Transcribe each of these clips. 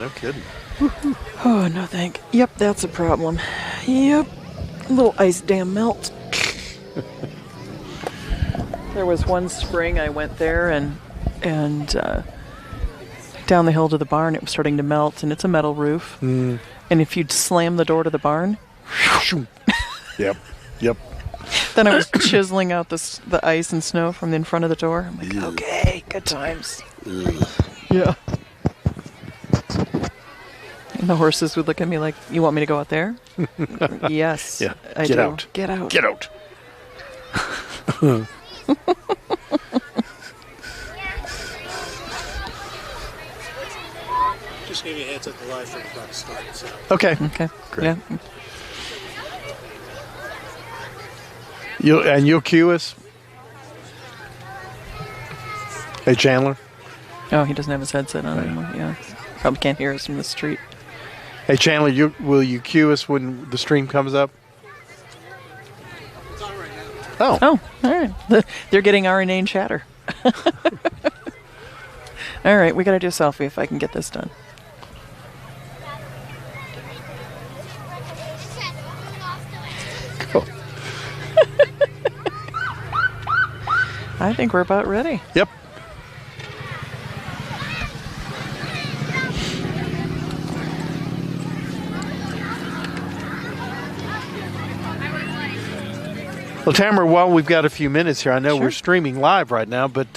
No kidding. Oh, no thank. Yep, that's a problem. Yep. A little ice dam melt. There was one spring I went there and down the hill to the barn, it was starting to melt, and it's a metal roof. And if you'd slam the door to the barn, Yep. then I was chiseling out the ice and snow from in front of the door. I'm like, okay, good times. Yeah. And the horses would look at me like, you want me to go out there? Yes, Yeah. I Get do. out. Get out. Get out. Just give you a heads up, the live stream's about to start. So. Okay. Okay. Great. Yeah. You'll cue us? Hey, Chandler. Oh, he doesn't have his headset on anymore. Yeah. Probably can't hear us from the street. Hey, Chandler, will you cue us when the stream comes up? It's on right now. Oh. Oh, all right. They're getting our inane chatter. All right, we got to do a selfie if I can get this done. Cool. I think we're about ready. Yep. Well, Tamara, while we've got a few minutes here, I know we're streaming live right now, but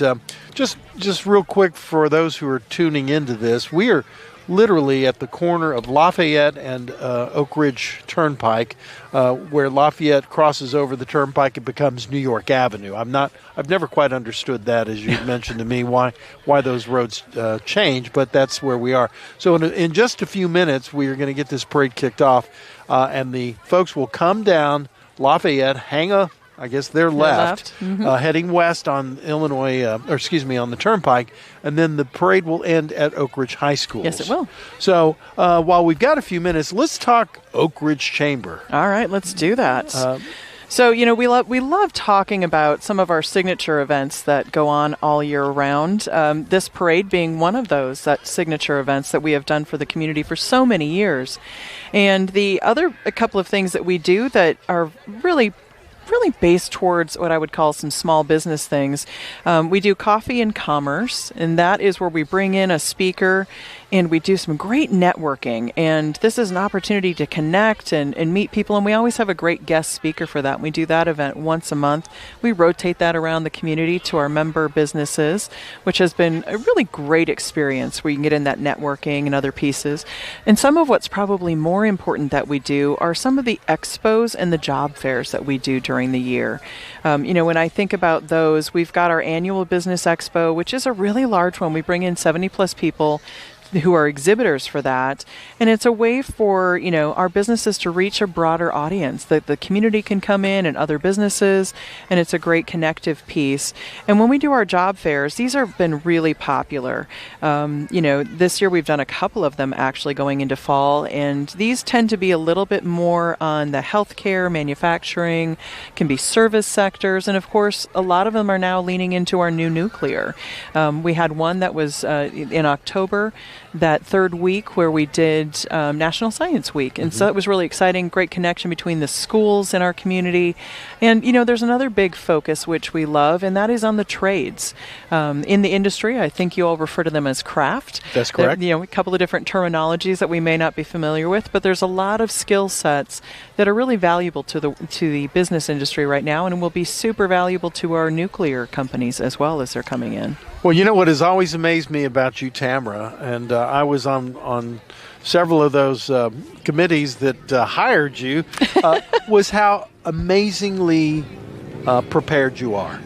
just real quick for those who are tuning into this, we are literally at the corner of Lafayette and Oak Ridge Turnpike, where Lafayette crosses over the turnpike and becomes New York Avenue. I've never quite understood that, as you mentioned to me, why those roads change, but that's where we are. So in just a few minutes, we are going to get this parade kicked off, and the folks will come down Lafayette, I guess they're left, heading west on Illinois, on the Turnpike, and then the parade will end at Oak Ridge High School. Yes, it will. So while we've got a few minutes, let's talk Oak Ridge Chamber. All right, let's do that. So, we love talking about some of our signature events that go on all year round. This parade being one of those signature events that we have done for the community for so many years. And a couple of things that we do that are really based towards what I would call some small business things. We do Coffee and Commerce, and that is where we bring in a speaker and we do some great networking. And this is an opportunity to connect and meet people, and we always have a great guest speaker for that. We do that event once a month. We rotate that around the community to our member businesses, which has been a really great experience where you can get in that networking and other pieces. And some of what's probably more important that we do are some of the expos and the job fairs that we do during the year. When I think about those, we've got our annual business expo, which is a really large one. We bring in 70 plus people who are exhibitors for that. And it's a way for, our businesses to reach a broader audience, that the community can come in and other businesses, and it's a great connective piece. And when we do our job fairs, these have been really popular. This year we've done a couple of them actually going into fall, and these tend to be a little bit more on the healthcare, manufacturing, can be service sectors, and of course, a lot of them are now leaning into our new nuclear. We had one that was in October, that third week where we did National Science Week. And so it was really exciting, great connection between the schools in our community. And, there's another big focus which we love, and that is on the trades. In the industry, I think you all refer to them as craft. That's correct. A couple of different terminologies that we may not be familiar with, but there's a lot of skill sets that are really valuable to the business industry right now, and will be super valuable to our nuclear companies as well as they're coming in. Well, what has always amazed me about you, Tamara, and I was on several of those committees that hired you, was how amazingly prepared you are.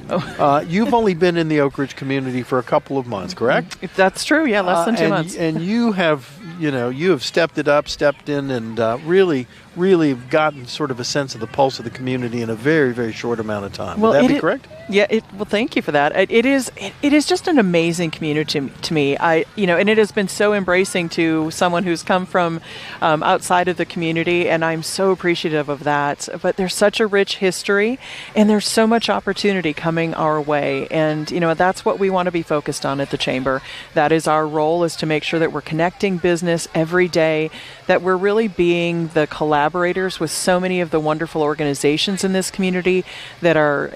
You've only been in the Oak Ridge community for a couple of months, correct? That's true, yeah, less than 2 months. And you have stepped in and really gotten sort of a sense of the pulse of the community in a very, very short amount of time. Would that be correct? Yeah, well, thank you for that. It is just an amazing community to me. And it has been so embracing to someone who's come from outside of the community, and I'm so appreciative of that. But there's such a rich history, and there's so much opportunity coming our way. And, that's what we want to be focused on at the Chamber. That is our role, is to make sure that we're connecting business business every day, that we're really being the collaborators with so many of the wonderful organizations in this community that are,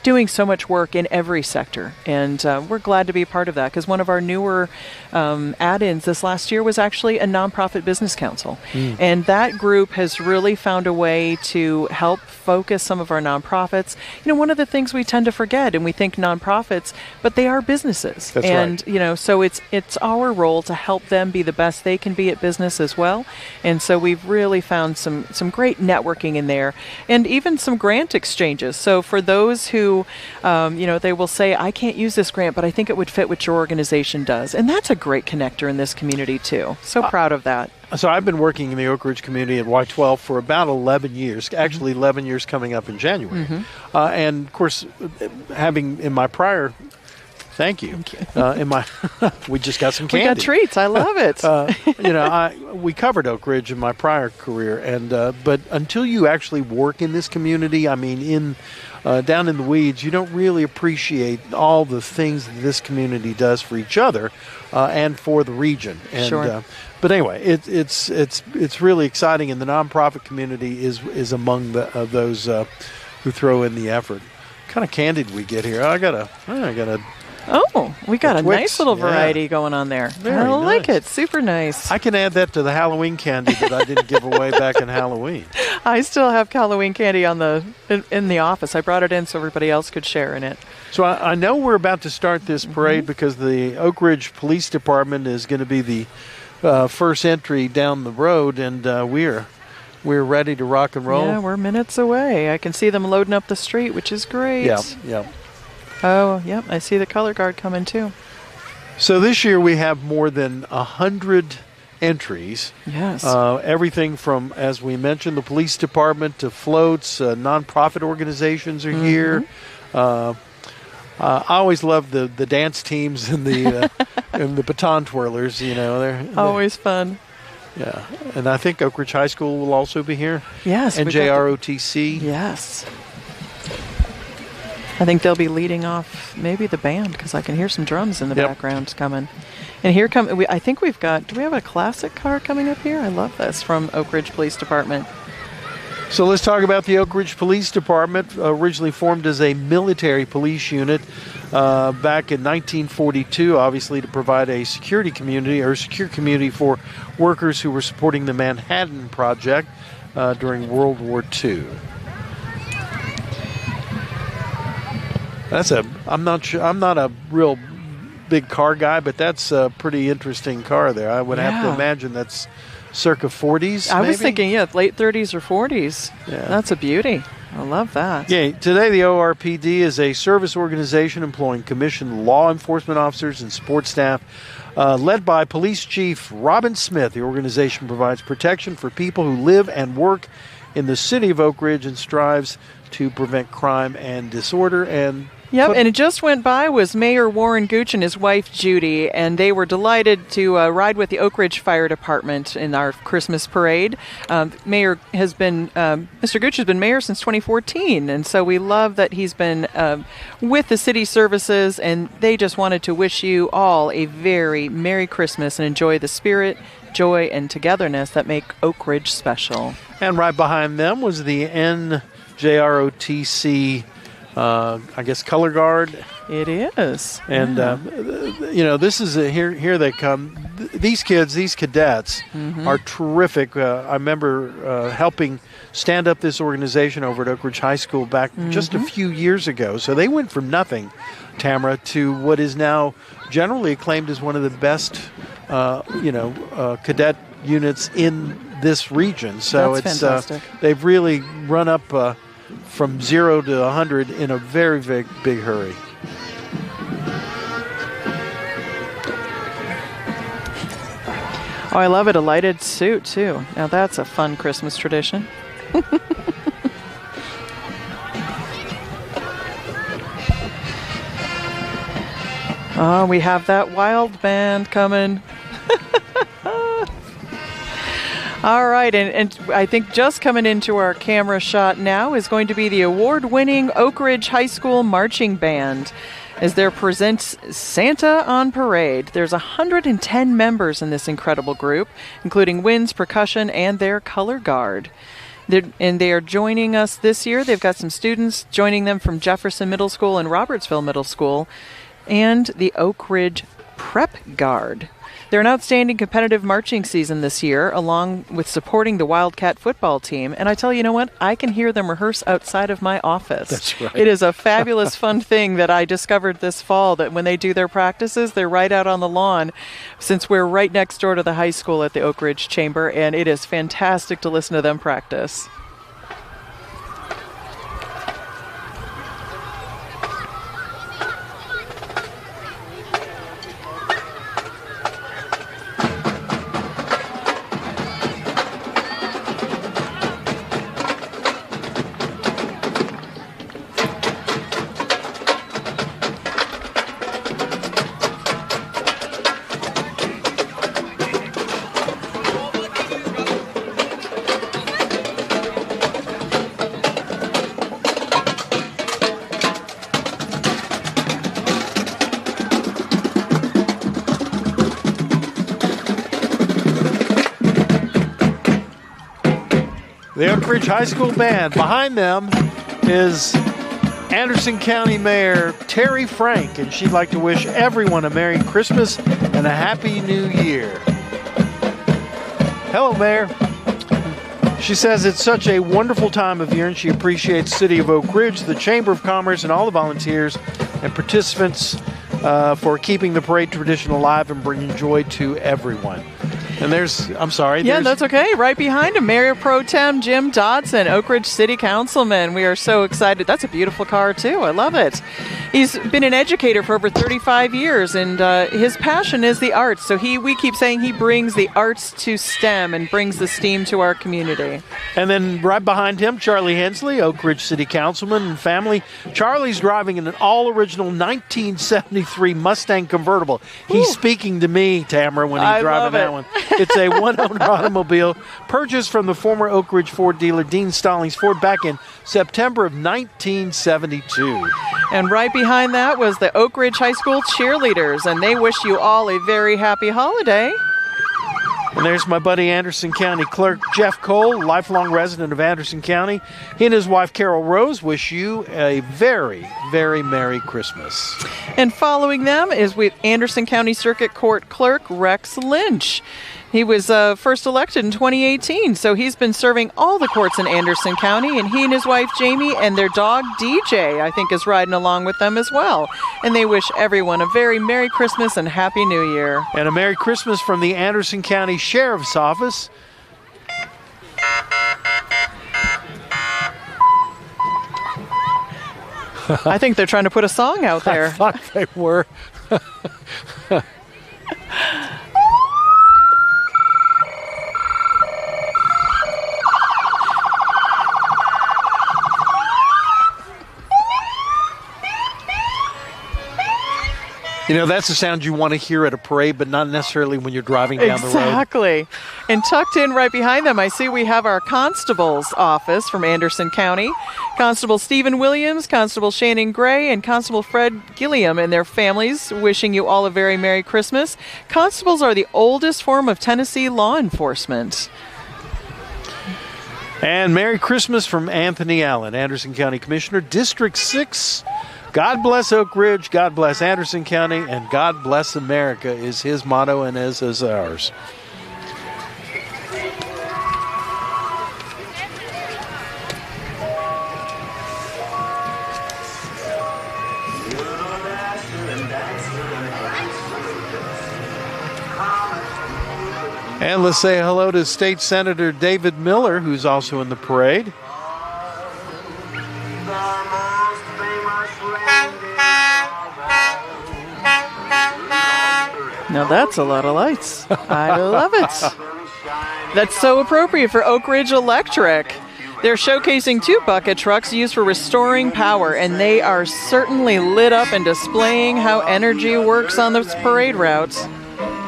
doing so much work in every sector. And we're glad to be a part of that, because one of our newer add-ins this last year was actually a nonprofit business council. And that group has really found a way to help focus some of our nonprofits. One of the things we tend to forget, and we think nonprofits, but they are businesses. That's and, right. So it's our role to help them be the best they can be at business as well. And so we've really found some great networking in there, and even some grant exchanges. So for those who they will say, I can't use this grant, but I think it would fit what your organization does. And that's a great connector in this community, too. So proud of that. So I've been working in the Oak Ridge community at Y12 for about 11 years, actually 11 years coming up in January. And, of course, having in my prior... Thank you. We just got some candy. We got treats. I love it. We covered Oak Ridge in my prior career, and but until you actually work in this community, down in the weeds, you don't really appreciate all the things that this community does for each other and for the region. And, sure. But anyway, it's really exciting, and the nonprofit community is among those who throw in the effort. What kind of candy did we get here? I got a. Oh, we got a Twix, nice little variety going on there. I like it. Super nice. I can add that to the Halloween candy that I didn't give away back in Halloween. I still have Halloween candy in the office. I brought it in so everybody else could share in it. So I know we're about to start this parade because the Oak Ridge Police Department is going to be the first entry down the road, and we're ready to rock and roll. Yeah, we're minutes away. I can see them loading up the street, which is great. Yeah. Oh, yep. I see the color guard coming too. So this year we have more than 100 entries. Yes. Everything from, as we mentioned, the police department to floats, nonprofit organizations are here. I always love the dance teams and the and the baton twirlers. They're always fun. Yeah, and I think Oak Ridge High School will also be here. Yes. NJROTC. Yes. I think they'll be leading off maybe the band, because I can hear some drums in the background coming. And here I think do we have a classic car coming up here? I love this, from Oak Ridge Police Department. So let's talk about the Oak Ridge Police Department, originally formed as a military police unit back in 1942, obviously to provide a secure community for workers who were supporting the Manhattan Project during World War II. I'm not a real big car guy, but that's a pretty interesting car there. I would have to imagine that's circa 40s. I was thinking, late 30s or 40s. Yeah. That's a beauty. I love that. Yeah, today the ORPD is a service organization employing commissioned law enforcement officers and support staff. Led by Police Chief Robin Smith, the organization provides protection for people who live and work in the city of Oak Ridge and strives to prevent crime and disorder. And it just went by was Mayor Warren Gooch and his wife Judy, and they were delighted to ride with the Oak Ridge Fire Department in our Christmas parade. Mr. Gooch has been mayor since 2014, and so we love that he's been with the city services, and they just wanted to wish you all a very Merry Christmas and enjoy the spirit, joy, and togetherness that make Oak Ridge special. And right behind them was the NJROTC color guard. It is. And, this is here they come. These cadets are terrific. I remember helping stand up this organization over at Oak Ridge High School back just a few years ago. So they went from nothing, Tamara, to what is now generally acclaimed as one of the best, cadet units in this region. So That's fantastic. They've really run up from 0 to 100 in a very, very big hurry. Oh, I love it. A lighted suit, too. Now that's a fun Christmas tradition. Oh, we have that wild band coming. All right, and I think just coming into our camera shot now is going to be the award-winning Oak Ridge High School Marching Band. as they present Santa on Parade. There's 110 members in this incredible group, including winds, percussion, and their color guard. They are joining us this year. They've got some students joining them from Jefferson Middle School and Robertsville Middle School, and the Oak Ridge Prep Guard. They're an outstanding competitive marching season this year, along with supporting the Wildcat football team. And I tell you know what? I can hear them rehearse outside of my office. That's right. It is a fabulous, fun thing that I discovered this fall, that when they do their practices, they're right out on the lawn, since we're right next door to the high school at the Oak Ridge Chamber, and it is fantastic to listen to them practice. The Oak Ridge High School Band. Behind them is Anderson County Mayor Terry Frank, and she'd like to wish everyone a Merry Christmas and a Happy New Year. Hello, Mayor. She says it's such a wonderful time of year, and she appreciates the City of Oak Ridge, the Chamber of Commerce, and all the volunteers and participants for keeping the parade tradition alive and bringing joy to everyone. And I'm sorry. Yeah, that's okay. Right behind him, Mayor Pro Tem Jim Dodson, Oak Ridge City Councilman. We are so excited. That's a beautiful car, too. I love it. He's been an educator for over 35 years, and his passion is the arts. So we keep saying he brings the arts to STEM and brings the STEAM to our community. And then right behind him, Charlie Hensley, Oak Ridge City Councilman and family. Charlie's driving in an all-original 1973 Mustang convertible. He's speaking to me, Tamara, when he's driving that one. It's a one-owner automobile purchased from the former Oak Ridge Ford dealer Dean Stallings Ford back in September of 1972. And right behind that was the Oak Ridge High School cheerleaders, and they wish you all a very happy holiday. And there's my buddy Anderson County Clerk Jeff Cole, lifelong resident of Anderson County. He and his wife Carol Rose wish you a very, very Merry Christmas. And following them is with Anderson County Circuit Court Clerk Rex Lynch. He was first elected in 2018, so he's been serving all the courts in Anderson County, and he and his wife Jamie and their dog DJ, I think, is riding along with them as well. And they wish everyone a very Merry Christmas and Happy New Year. And a Merry Christmas from the Anderson County Sheriff's Office. I think they're trying to put a song out there. I thought they were. You know, that's the sound you want to hear at a parade, but not necessarily when you're driving down the road. Exactly. And tucked in right behind them, I see we have our constable's office from Anderson County. Constable Stephen Williams, Constable Shannon Gray, and Constable Fred Gilliam and their families wishing you all a very Merry Christmas. Constables are the oldest form of Tennessee law enforcement. And Merry Christmas from Anthony Allen, Anderson County Commissioner, District 6. God bless Oak Ridge, God bless Anderson County, and God bless America is his motto and as is ours. And let's say hello to State Senator David Miller, who's also in the parade. Now that's a lot of lights. I love it. That's so appropriate for Oak Ridge Electric. They're showcasing 2 bucket trucks used for restoring power, and they are certainly lit up and displaying how energy works on those parade routes.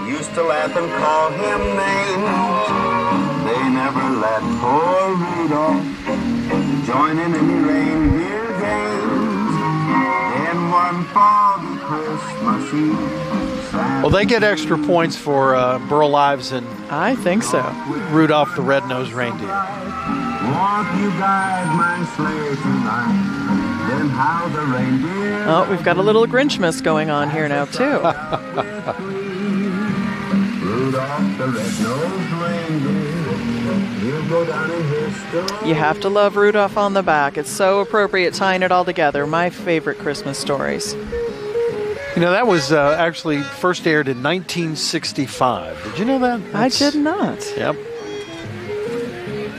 Used to laugh and call him names. They never let poor Rudolph join in any reindeer games. Then one foggy see. Well, they get extra points for Burl Ives and I think so. Rudolph the Red-Nosed Reindeer. Won't you guide my sleigh tonight? Then how the reindeer... Oh, we've got a little Grinchmas going on here now, too. Rudolph the red-nosed reindeer, he'll go down in history. You have to love Rudolph on the back. It's so appropriate tying it all together. My favorite Christmas stories. You know, that was actually first aired in 1965. Did you know that? I did not. Yep.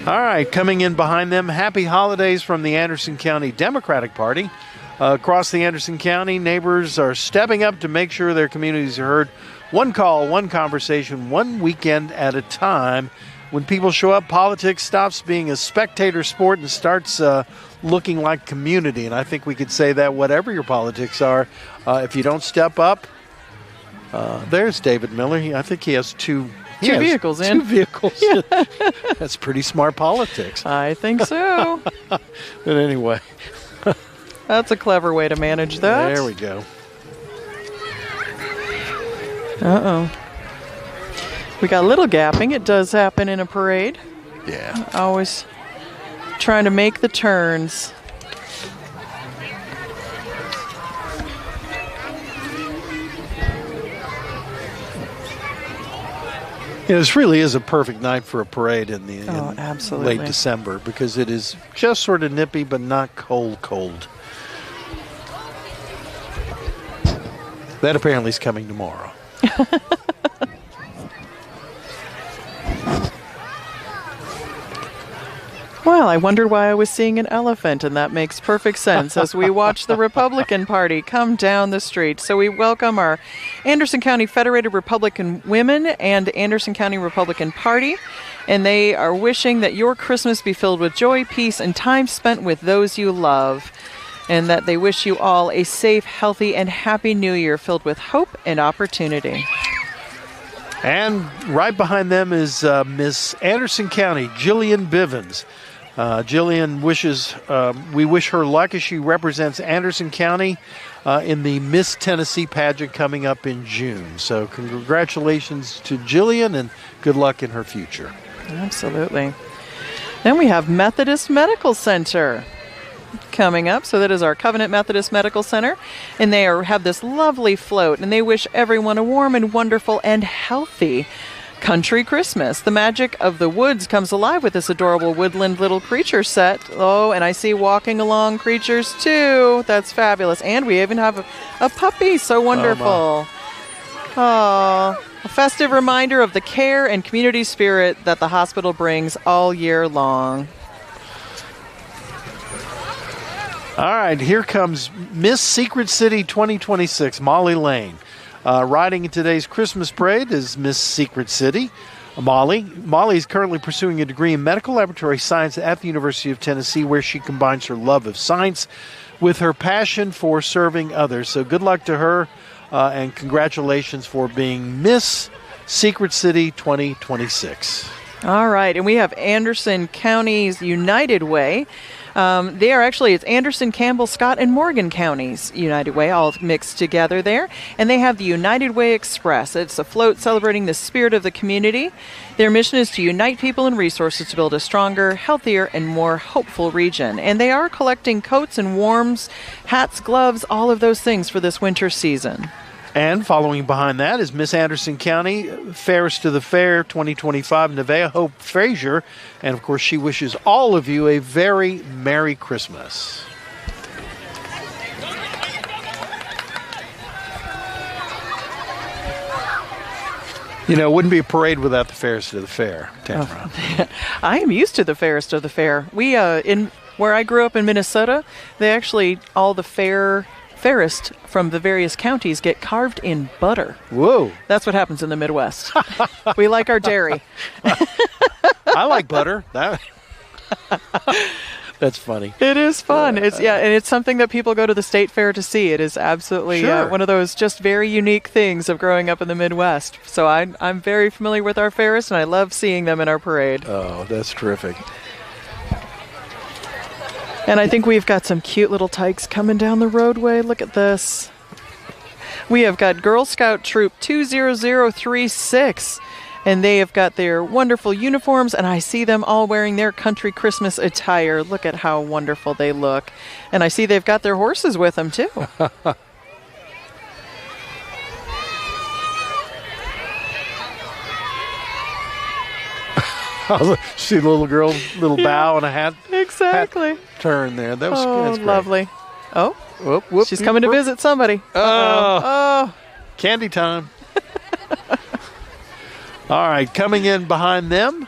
All right, coming in behind them, happy holidays from the Anderson County Democratic Party. Across the Anderson County, neighbors are stepping up to make sure their communities are heard. One call, one conversation, one weekend at a time. When people show up, politics stops being a spectator sport and starts looking like community. And I think we could say that whatever your politics are, if you don't step up, there's David Miller. I think he has two vehicles in. Two vehicles. Yeah. That's pretty smart politics. I think so. But anyway. That's a clever way to manage that. There we go. Uh-oh. We got a little gapping. It does happen in a parade. Yeah. Always trying to make the turns. Yeah, this really is a perfect night for a parade in absolutely. Late December because it is just sort of nippy but not cold. That apparently is coming tomorrow. Well, I wondered why I was seeing an elephant, and that makes perfect sense as we watch the Republican Party come down the street. So we welcome our Anderson County Federated Republican Women and Anderson County Republican Party, and they are wishing that your Christmas be filled with joy, peace, and time spent with those you love, and that they wish you all a safe, healthy, and happy New Year filled with hope and opportunity. And right behind them is Miss Anderson County, Jillian Bivens. Jillian we wish her luck as she represents Anderson County in the Miss Tennessee pageant coming up in June. So congratulations to Jillian and good luck in her future. Absolutely. Then we have Methodist Medical Center coming up. So that is our Covenant Methodist Medical Center. And they have this lovely float, and they wish everyone a warm and wonderful and healthy Country Christmas. The magic of the woods comes alive with this adorable woodland little creature set. Oh, and I see walking along creatures too. That's fabulous. And we even have a puppy. So wonderful. Oh, a festive reminder of the care and community spirit that the hospital brings all year long. All right, here comes Miss Secret City 2026, Molly Lane. Riding in today's Christmas parade is Miss Secret City, Molly. Molly is currently pursuing a degree in medical laboratory science at the University of Tennessee, where she combines her love of science with her passion for serving others. So good luck to her, and congratulations for being Miss Secret City 2026. All right, and we have Anderson County's United Way. It's Anderson, Campbell, Scott, and Morgan counties United Way all mixed together there. And they have the United Way Express. It's a float celebrating the spirit of the community. Their mission is to unite people and resources to build a stronger, healthier, and more hopeful region. And they are collecting coats and warms, hats, gloves, all of those things for this winter season. And following behind that is Miss Anderson County, Fairest to the Fair 2025, Nevaeh Hope Frazier. And, of course, she wishes all of you a very Merry Christmas. You know, it wouldn't be a parade without the Fairest of the Fair, Tamara. Oh, I am used to the Fairest of the Fair. We, in where I grew up in Minnesota, they actually, all the fairest from the various counties get carved in butter. Whoa. That's what happens in the Midwest. We like our dairy. I like butter. That's funny. It is fun. And it's something that people go to the state fair to see. It is absolutely one of those just very unique things of growing up in the Midwest. So I'm very familiar with our fairest, and I love seeing them in our parade. Oh, that's terrific. And I think we've got some cute little tykes coming down the roadway. Look at this. We have got Girl Scout Troop 20036, and they have got their wonderful uniforms, and I see them all wearing their country Christmas attire. Look at how wonderful they look. And I see they've got their horses with them, too. See the little girl, little bow and a hat. Exactly. Hat turn there. That was that's great. Lovely. Oh, whoop, whoop, she's coming to visit somebody. Oh, candy time. All right, coming in behind them,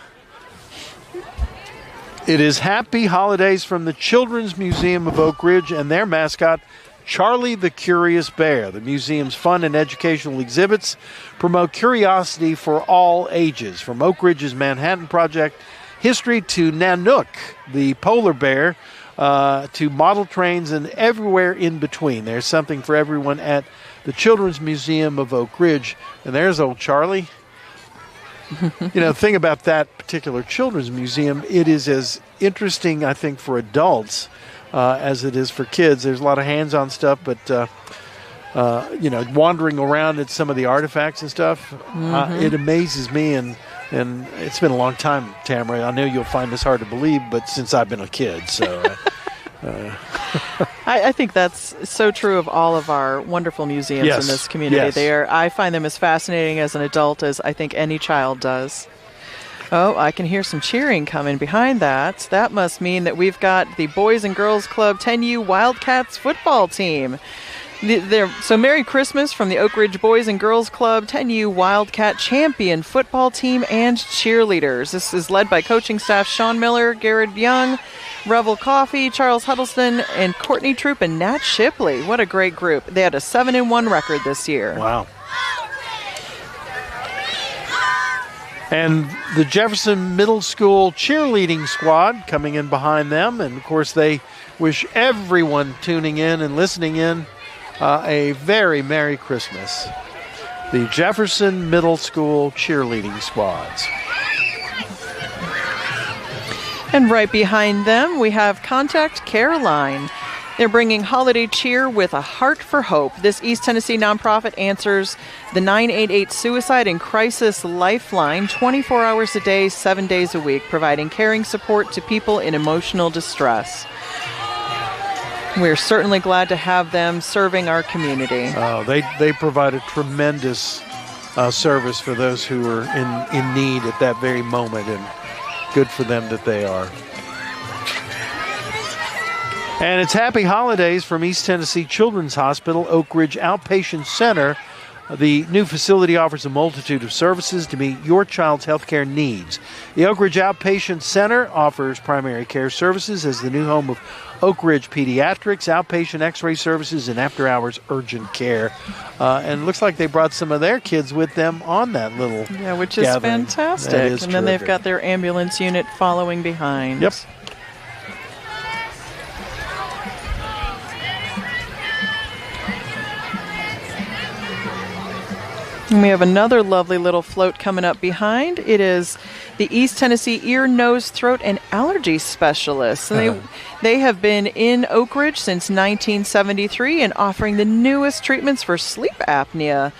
it is Happy Holidays from the Children's Museum of Oak Ridge and their mascot, Charlie the Curious Bear. The museum's fun and educational exhibits promote curiosity for all ages, from Oak Ridge's Manhattan Project history to Nanook, the polar bear, to model trains and everywhere in between. There's something for everyone at the Children's Museum of Oak Ridge. And there's old Charlie. The thing about that particular children's museum, it is as interesting, I think, for adults as it is for kids. There's a lot of hands-on stuff, but wandering around at some of the artifacts and stuff, it amazes me. And it's been a long time, Tamara. I know you'll find this hard to believe, but since I've been a kid, so. I think that's so true of all of our wonderful museums in this community. Yes. I find them as fascinating as an adult as I think any child does. Oh, I can hear some cheering coming behind that. That must mean that we've got the Boys and Girls Club 10U Wildcats football team. So Merry Christmas from the Oak Ridge Boys and Girls Club 10U Wildcat champion football team and cheerleaders. This is led by coaching staff Sean Miller, Garrett Young, Revel Coffey, Charles Huddleston, and Courtney Troop and Nat Shipley. What a great group. They had a 7-1 record this year. Wow. And the Jefferson Middle School cheerleading squad coming in behind them. And, of course, they wish everyone tuning in and listening in a very Merry Christmas. The Jefferson Middle School cheerleading squads. And right behind them, we have Contact Caroline. They're bringing holiday cheer with a heart for hope. This East Tennessee nonprofit answers the 988 Suicide and Crisis Lifeline 24 hours a day, 7 days a week, providing caring support to people in emotional distress. We're certainly glad to have them serving our community. They provide a tremendous service for those who are in need at that very moment, and good for them that they are. And it's Happy Holidays from East Tennessee Children's Hospital, Oak Ridge Outpatient Center. The new facility offers a multitude of services to meet your child's health care needs. The Oak Ridge Outpatient Center offers primary care services as the new home of Oak Ridge Pediatrics, outpatient x-ray services, and after-hours urgent care. And it looks like they brought some of their kids with them on that little which is gathering. fantastic. That is and then they've terrific. got their ambulance unit following behind. Yep. And we have another lovely little float coming up behind. It is the East Tennessee Ear, Nose, Throat, and Allergy Specialists. And they have been in Oak Ridge since 1973 and offering the newest treatments for sleep apnea,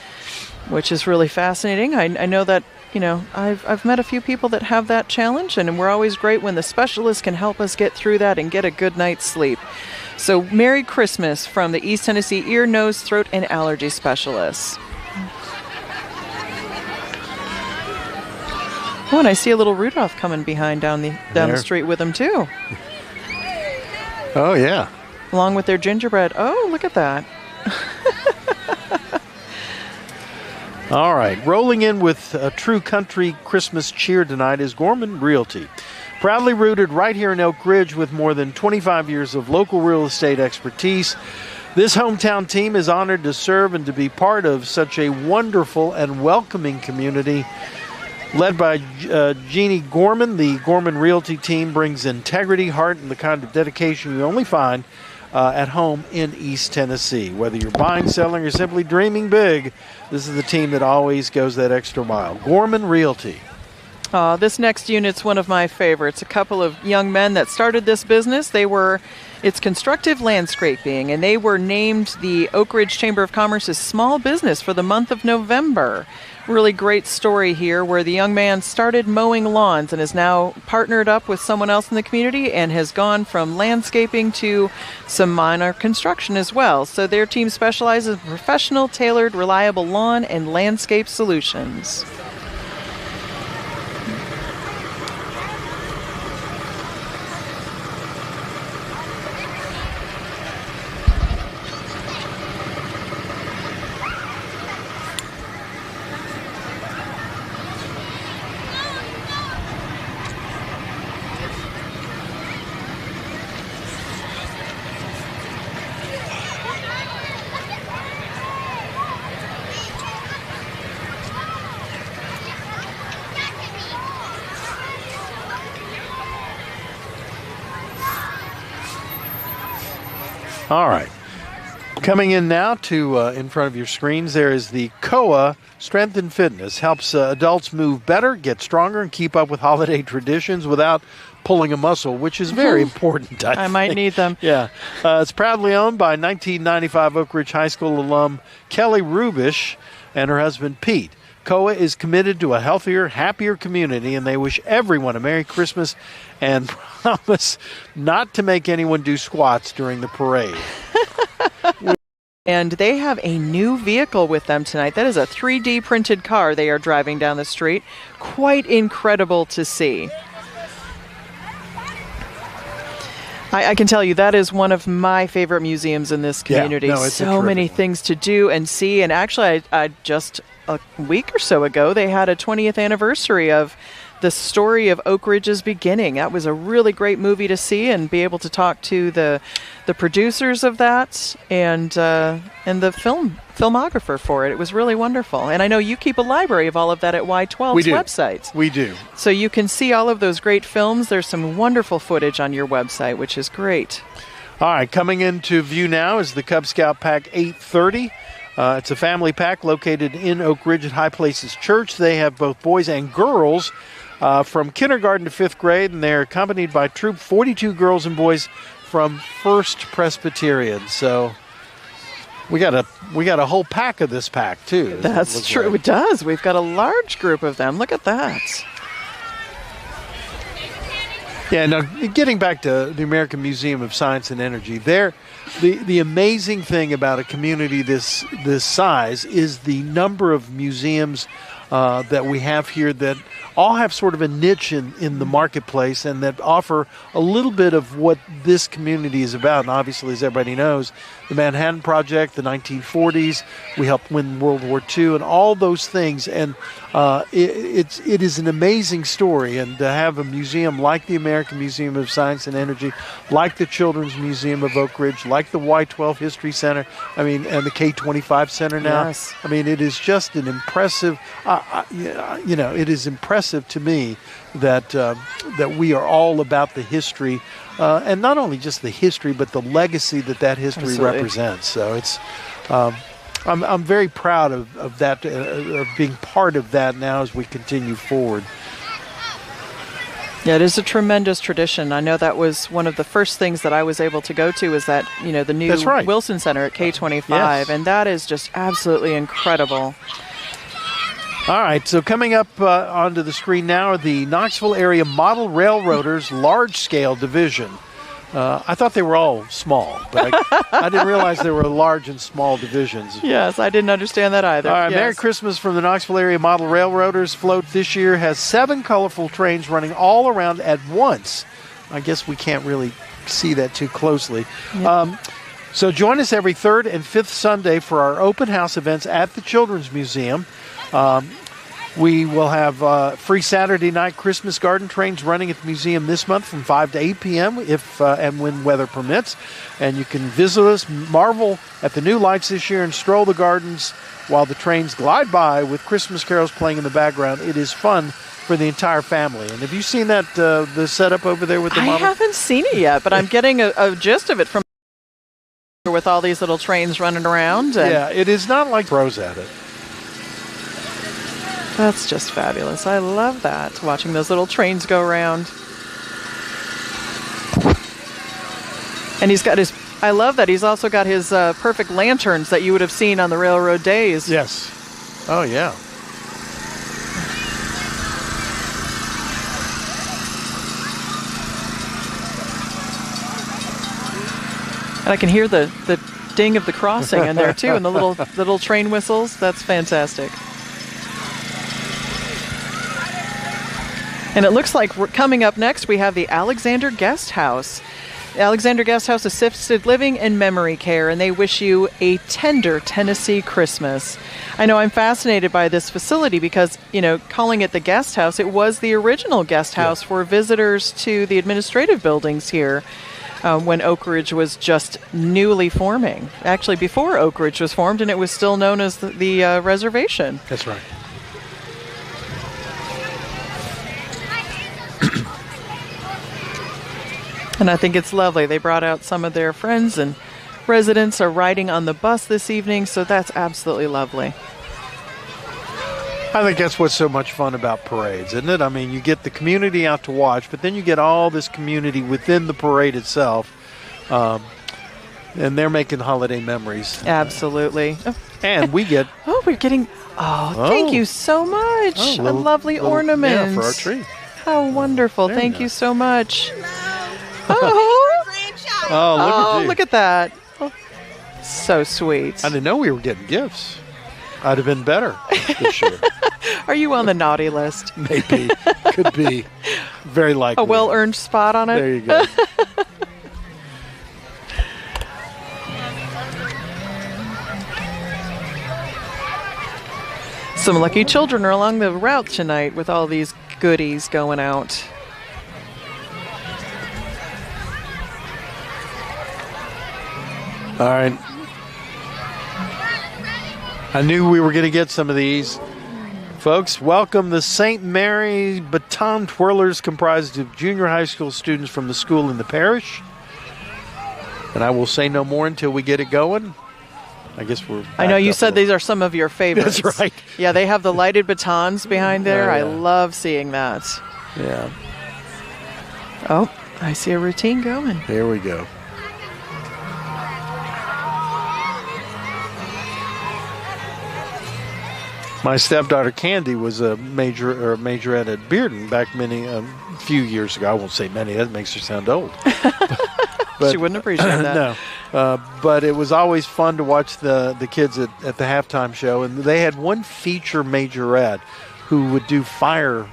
which is really fascinating. I know that, I've met a few people that have that challenge, and we're always great when the specialists can help us get through that and get a good night's sleep. So Merry Christmas from the East Tennessee Ear, Nose, Throat, and Allergy Specialists. Oh, and I see a little Rudolph coming behind down the street with them, too. Oh, yeah. Along with their gingerbread. Oh, look at that. All right. Rolling in with a true country Christmas cheer tonight is Gorman Realty. Proudly rooted right here in Oak Ridge with more than 25 years of local real estate expertise, this hometown team is honored to serve and to be part of such a wonderful and welcoming community. Led by Jeannie Gorman, the Gorman Realty team brings integrity, heart, and the kind of dedication you only find at home in East Tennessee. Whether you're buying, selling, or simply dreaming big, this is the team that always goes that extra mile. Gorman Realty. This next unit's one of my favorites. A couple of young men that started this business. They were It's constructive landscaping, and they were named the Oak Ridge Chamber of Commerce's small business for the month of November. Really great story here where the young man started mowing lawns and is now partnered up with someone else in the community and has gone from landscaping to some minor construction as well. So their team specializes in professional, tailored, reliable lawn and landscape solutions. All right. Coming in now to in front of your screens, there is the COA Strength and Fitness. Helps adults move better, get stronger, and keep up with holiday traditions without pulling a muscle, which is very important, I think. Might need them. Yeah. It's proudly owned by 1995 Oak Ridge High School alum Kelly Rubish and her husband Pete. COA is committed to a healthier, happier community, and they wish everyone a Merry Christmas and promise not to make anyone do squats during the parade. And they have a new vehicle with them tonight. That is a 3D printed car they are driving down the street. Quite incredible to see. I can tell you that is one of my favorite museums in this community. Yeah, no, it's so many things to do and see. And actually, I just a week or so ago, they had a 20th anniversary of the story of Oak Ridge's beginning. That was a really great movie to see and be able to talk to the producers of that and the filmographer for it. It was really wonderful. And I know you keep a library of all of that at Y12's website. We do. So you can see all of those great films. There's some wonderful footage on your website, which is great. All right, coming into view now is the Cub Scout Pack 830. It's a family pack located in Oak Ridge at High Places Church. They have both boys and girls from kindergarten to 5th grade, and they're accompanied by Troop 42 girls and boys from First Presbyterian. So we got a whole pack of this pack too. That's true. Like. It does. We've got a large group of them. Look at that. Yeah, now getting back to the American Museum of Science and Energy, the amazing thing about a community this size is the number of museums that we have here that all have sort of a niche in the marketplace and that offer a little bit of what this community is about. And obviously, as everybody knows, the Manhattan Project, the 1940s, we helped win World War II, and all those things. And it is an amazing story. And to have a museum like the American Museum of Science and Energy, like the Children's Museum of Oak Ridge, like the Y12 History Center, and the K25 Center now. Yes. It is just an impressive, it is impressive to me that we are all about the history, and not only just the history, but the legacy that history Absolutely. represents. So it's, I'm very proud of that, of being part of that now as we continue forward. Yeah, it is a tremendous tradition. I know that was one of the first things that I was able to go to is that, the new That's right. Wilson Center at K25, Yes. and that is just absolutely incredible. All right, so coming up onto the screen now are the Knoxville Area Model Railroaders Large-Scale Division. I thought they were all small, but I didn't realize there were large and small divisions. Yes, I didn't understand that either. All right, yes. Merry Christmas from the Knoxville Area Model Railroaders. Float this year has 7 colorful trains running all around at once. I guess we can't really see that too closely. Yep. So join us every 3rd and 5th Sunday for our open house events at the Children's Museum. We will have free Saturday night Christmas garden trains running at the museum this month from 5 to 8 p.m. if and when weather permits. And you can visit us, marvel at the new lights this year, and stroll the gardens while the trains glide by with Christmas carols playing in the background. It is fun for the entire family. And have you seen that, the setup over there with the model? I haven't seen it yet, but I'm getting a gist of it from with all these little trains running around. And yeah, it is not like pros at it. That's just fabulous. I love that, watching those little trains go around. And he's got his, I love that, he's also got his perfect lanterns that you would have seen on the railroad days. Yes. Oh, yeah. And I can hear the ding of the crossing in there too, and the little train whistles. That's fantastic. And it looks like coming up next we have the Alexander Guest House. The Alexander Guest House Assisted Living and Memory Care, and they wish you a tender Tennessee Christmas. I know I'm fascinated by this facility because, you know, calling it the guest house, it was the original guest house for visitors to the administrative buildings here. When Oak Ridge was just newly forming. Actually, before Oak Ridge was formed, and it was still known as the reservation. That's right. And I think it's lovely. They brought out some of their friends, and residents are riding on the bus this evening, so that's absolutely lovely. I think that's what's so much fun about parades, isn't it? I mean, you get the community out to watch, but then you get all this community within the parade itself, and they're making holiday memories. Absolutely. And we get... Oh, we're getting... Oh, thank you so much. A lovely ornament. Yeah, for our tree. How wonderful. Very Thank nice. you so much. Oh, look at that. Oh, so sweet. I didn't know we were getting gifts. I'd have been better this year. Are you on the naughty list? Maybe. Could be. Very likely. A well-earned spot on it? There you go. Some lucky children are along the route tonight with all these goodies going out. All right. I knew we were going to get some of these. Folks, welcome the St. Mary Baton Twirlers, comprised of junior high school students from the school in the parish. And I will say no more until we get it going. I guess we're... I know you said these are some of your favorites. That's right. Yeah, they have the lighted batons behind there. Oh, yeah. I love seeing that. Yeah. Oh, I see a routine going. Here we go. My stepdaughter Candy was a majorette at Bearden back a few years ago. I won't say many. That makes her sound old. But, she wouldn't appreciate that. No. But it was always fun to watch the kids at the halftime show. And they had one feature majorette who would do fire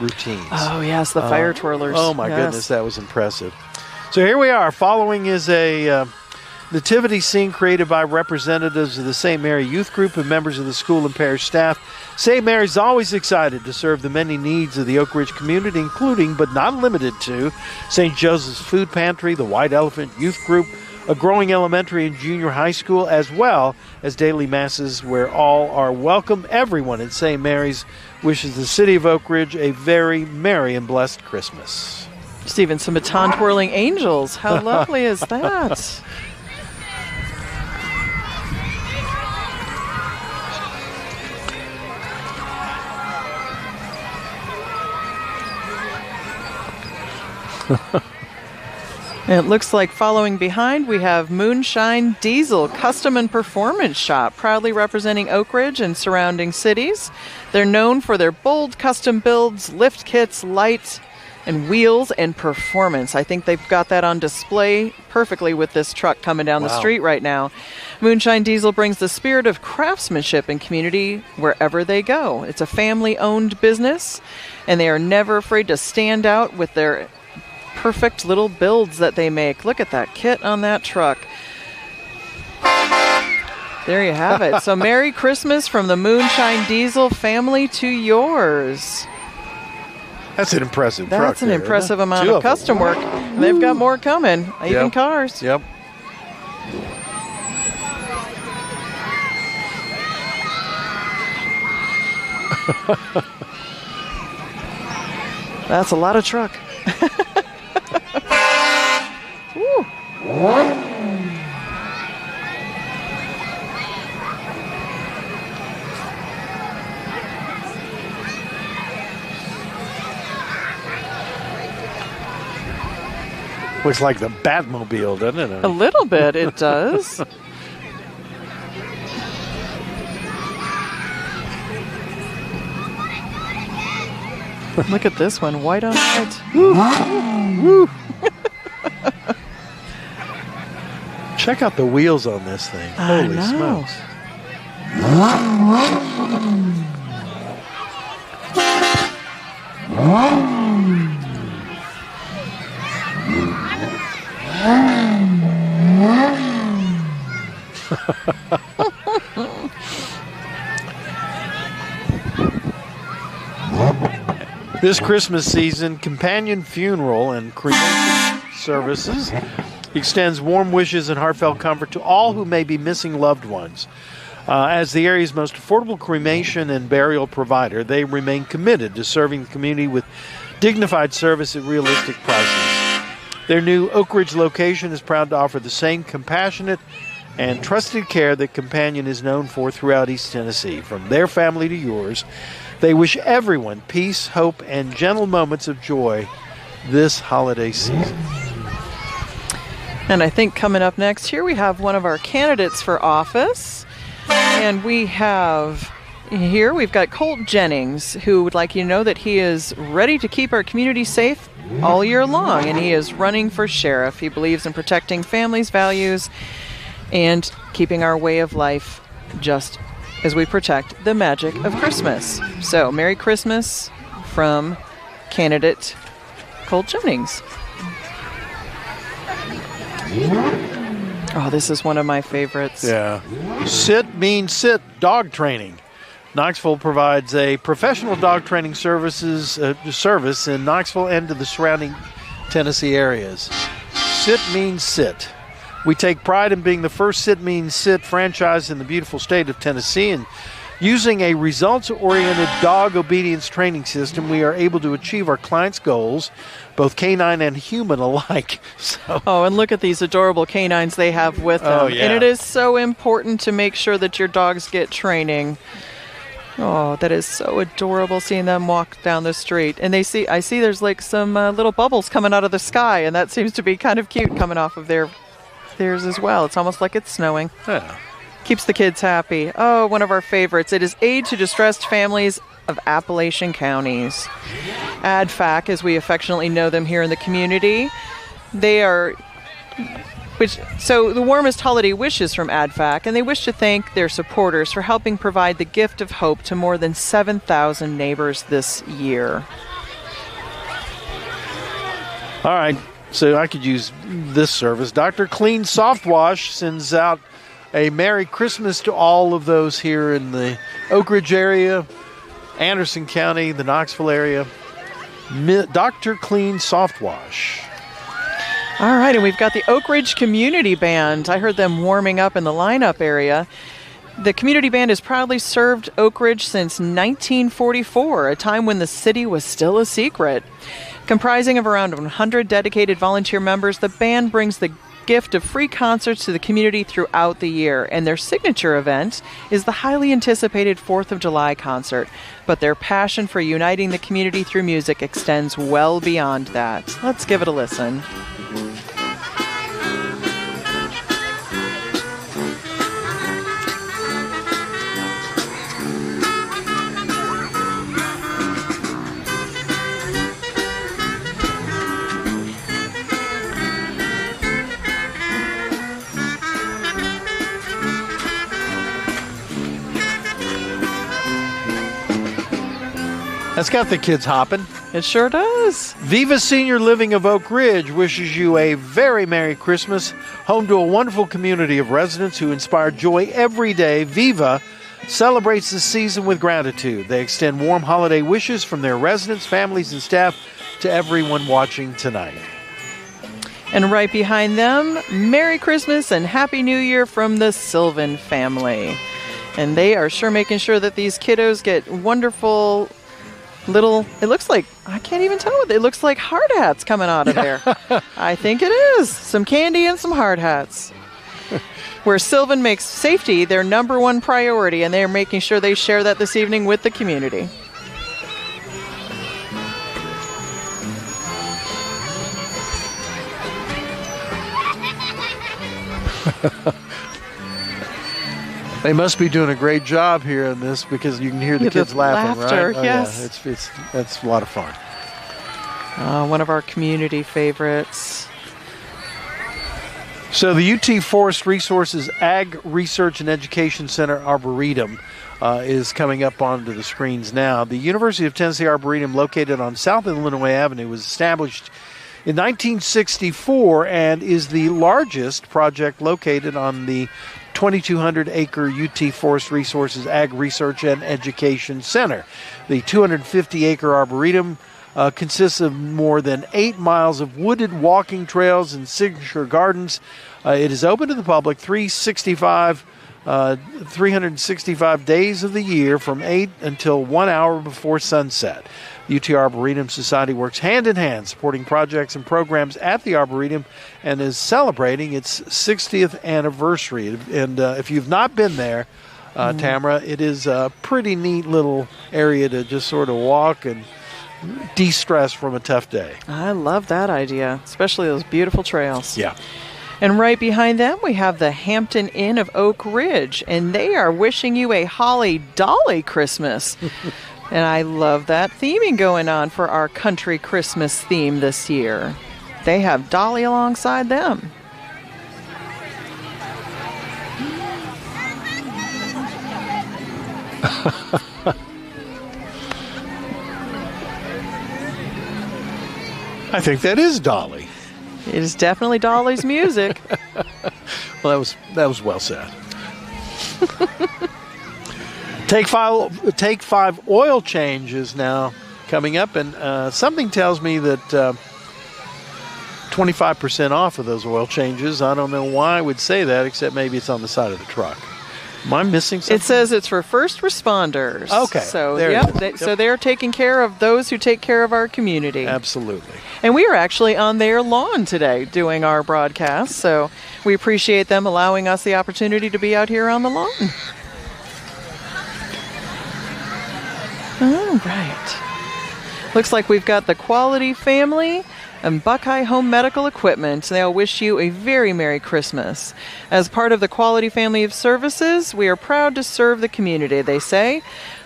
routines. Oh, yes, the fire twirlers. Oh, my goodness, that was impressive. So here we are. Following is a nativity scene created by representatives of the St. Mary Youth Group and members of the school and parish staff. St. Mary's always excited to serve the many needs of the Oak Ridge community, including but not limited to St. Joseph's Food Pantry, the White Elephant Youth Group, a growing elementary and junior high school, as well as daily masses where all are welcome. Everyone in St. Mary's wishes the city of Oak Ridge a very merry and blessed Christmas. Stephen, some baton twirling angels. How lovely is that? And it looks like following behind, we have Moonshine Diesel Custom and Performance Shop, proudly representing Oak Ridge and surrounding cities. They're known for their bold custom builds, lift kits, light and wheels, and performance. I think they've got that on display perfectly with this truck coming down the street right now. Moonshine Diesel brings the spirit of craftsmanship and community wherever they go. It's a family-owned business, and they are never afraid to stand out with their perfect little builds that they make. Look at that kit on that truck. There you have it. So Merry Christmas from the Moonshine Diesel family to yours. That's an impressive truck. That's an impressive amount of custom work. And they've got more coming, even cars. Yep. That's a lot of truck. Woo. Looks like the Batmobile, doesn't it? A little bit, it does. Look at this one, white on white. Woo. Check out the wheels on this thing. Holy smokes. This Christmas season, Companion Funeral and Cremation Services extends warm wishes and heartfelt comfort to all who may be missing loved ones. As the area's most affordable cremation and burial provider, they remain committed to serving the community with dignified service at realistic prices. Their new Oak Ridge location is proud to offer the same compassionate and trusted care that Companion is known for throughout East Tennessee. From their family to yours, they wish everyone peace, hope, and gentle moments of joy this holiday season. And I think coming up next here, we have one of our candidates for office. And we've got Colt Jennings, who would like you to know that he is ready to keep our community safe all year long. And he is running for sheriff. He believes in protecting families' values and keeping our way of life just as we protect the magic of Christmas. So, Merry Christmas from candidate Colt Jennings. Oh, this is one of my favorites. Yeah. Sit means sit dog training. Knoxville provides a professional dog training service in Knoxville and to the surrounding Tennessee areas. Sit means sit. We take pride in being the first Sit Means Sit franchise in the beautiful state of Tennessee, and using a results-oriented dog obedience training system, we are able to achieve our clients' goals, both canine and human alike. Oh, and look at these adorable canines they have with them. Oh, yeah. And it is so important to make sure that your dogs get training. Oh, that is so adorable seeing them walk down the street. And I see there's like some little bubbles coming out of the sky, and that seems to be kind of cute coming off of theirs as well. It's almost like it's snowing. Yeah. Keeps the kids happy. Oh, one of our favorites. It is Aid to Distressed Families of Appalachian Counties. ADFAC, as we affectionately know them here in the community. So the warmest holiday wishes from ADFAC, and they wish to thank their supporters for helping provide the gift of hope to more than 7,000 neighbors this year. All right. So I could use this service. Dr. Clean Soft Wash sends out a Merry Christmas to all of those here in the Oak Ridge area, Anderson County, the Knoxville area. Dr. Clean Soft Wash. All right, and we've got the Oak Ridge Community Band. I heard them warming up in the lineup area. The Community Band has proudly served Oak Ridge since 1944, a time when the city was still a secret. Comprising of around 100 dedicated volunteer members, the band brings the gift of free concerts to the community throughout the year, and their signature event is the highly anticipated 4th of July concert. But their passion for uniting the community through music extends well beyond that. Let's give it a listen. That's got the kids hopping. It sure does. Viva Senior Living of Oak Ridge wishes you a very Merry Christmas, home to a wonderful community of residents who inspire joy every day. Viva celebrates the season with gratitude. They extend warm holiday wishes from their residents, families, and staff to everyone watching tonight. And right behind them, Merry Christmas and Happy New Year from the Sylvan family. And they are sure making sure that these kiddos get wonderful little, it looks like, I can't even tell what it looks like, hard hats coming out of there. I think it is. Some candy and some hard hats. Where Sylvan makes safety their number one priority, and they're making sure they share that this evening with the community. They must be doing a great job here in this because you can hear the kids laughing, laughter, right? Oh, yes. Yeah, that's a lot of fun. One of our community favorites. So the UT Forest Resources Ag Research and Education Center Arboretum is coming up onto the screens now. The University of Tennessee Arboretum, located on South Illinois Avenue, was established in 1964 and is the largest project located on the 2,200-acre UT Forest Resources Ag Research and Education Center. The 250-acre Arboretum consists of more than 8 miles of wooded walking trails and signature gardens. It is open to the public 365 days of the year from 8 until 1 hour before sunset. The UT Arboretum Society works hand in hand supporting projects and programs at the Arboretum and is celebrating its 60th anniversary. And if you've not been there, Tamara, it is a pretty neat little area to just sort of walk and de-stress from a tough day. I love that idea, especially those beautiful trails. Yeah. And right behind them, we have the Hampton Inn of Oak Ridge, and they are wishing you a holly dolly Christmas. And I love that theming going on for our country Christmas theme this year. They have Dolly alongside them. I think that is Dolly. It is definitely Dolly's music. Well, that was well said. Take five oil change is now coming up, and something tells me that 25% off of those oil changes. I don't know why I would say that, except maybe it's on the side of the truck. Am I missing something? It says it's for first responders. Okay. So, Yep. So they're taking care of those who take care of our community. Absolutely. And we are actually on their lawn today doing our broadcast, so we appreciate them allowing us the opportunity to be out here on the lawn. All right. Looks like we've got the Quality family and Buckeye Home Medical Equipment. They'll wish you a very Merry Christmas. As part of the Quality family of services, we are proud to serve the community, they say.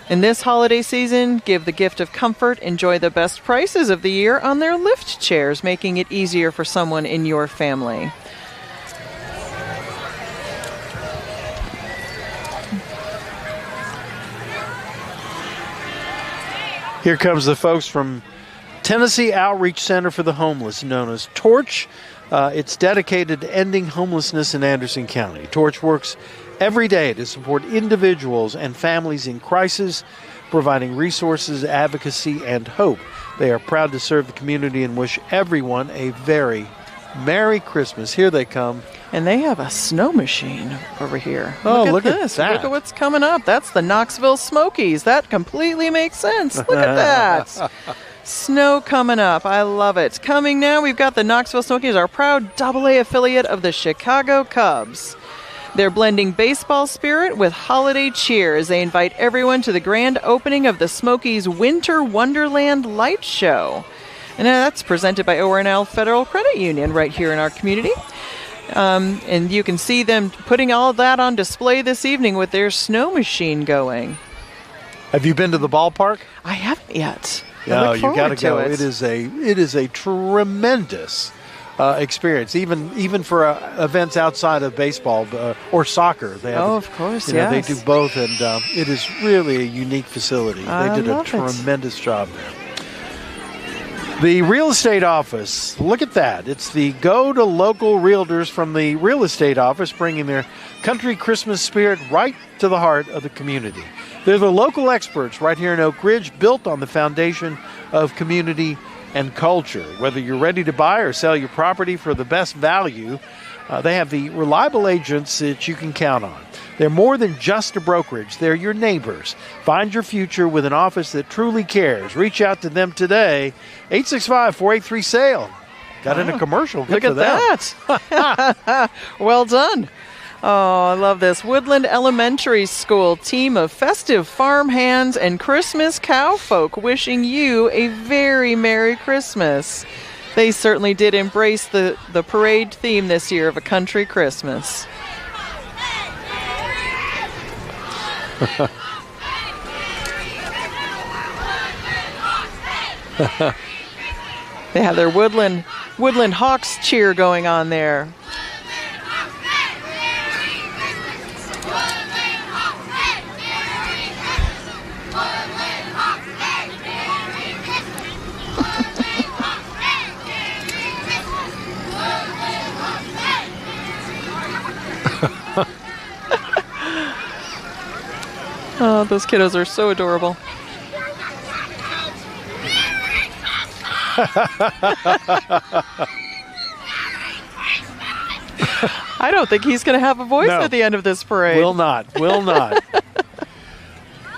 In this holiday season, give the gift of comfort, enjoy the best prices of the year on their lift chairs, making it easier for someone in your family. Here comes the folks from Tennessee Outreach Center for the Homeless, known as TORCH. It's dedicated to ending homelessness in Anderson County. TORCH works every day to support individuals and families in crisis, providing resources, advocacy, and hope. They are proud to serve the community and wish everyone a very Merry Christmas. Here they come. And they have a snow machine over here. Oh, look at this. that. Look at what's coming up. That's the Knoxville Smokies. That completely makes sense. Look at that. Snow coming up. I love it. Coming now, we've got the Knoxville Smokies, our proud AA affiliate of the Chicago Cubs. They're blending baseball spirit with holiday cheer as they invite everyone to the grand opening of the Smokies Winter Wonderland Light Show. And that's presented by O&L Federal Credit Union right here in our community. And you can see them putting all of that on display this evening with their snow machine going. Have you been to the ballpark? I haven't yet. No, you got to go. It It is a tremendous experience, even for events outside of baseball or soccer. They have, of course, they do both, and it is really a unique facility. They did a tremendous job there. The real estate office, look at that. It's the Go to Local Realtors from the real estate office, bringing their country Christmas spirit right to the heart of the community. They're the local experts right here in Oak Ridge, built on the foundation of community and culture. Whether you're ready to buy or sell your property for the best value, they have the reliable agents that you can count on. They're more than just a brokerage. They're your neighbors. Find your future with an office that truly cares. Reach out to them today. 865-483-SALE. Got in a commercial. Good Look at that. Well done. Oh, I love this. Woodland Elementary School team of festive farm hands and Christmas cow folk wishing you a very Merry Christmas. They certainly did embrace the parade theme this year of a country Christmas. They have their Woodland Hawks cheer going on there. Oh, those kiddos are so adorable. I don't think he's going to have a voice at the end of this parade. Will not.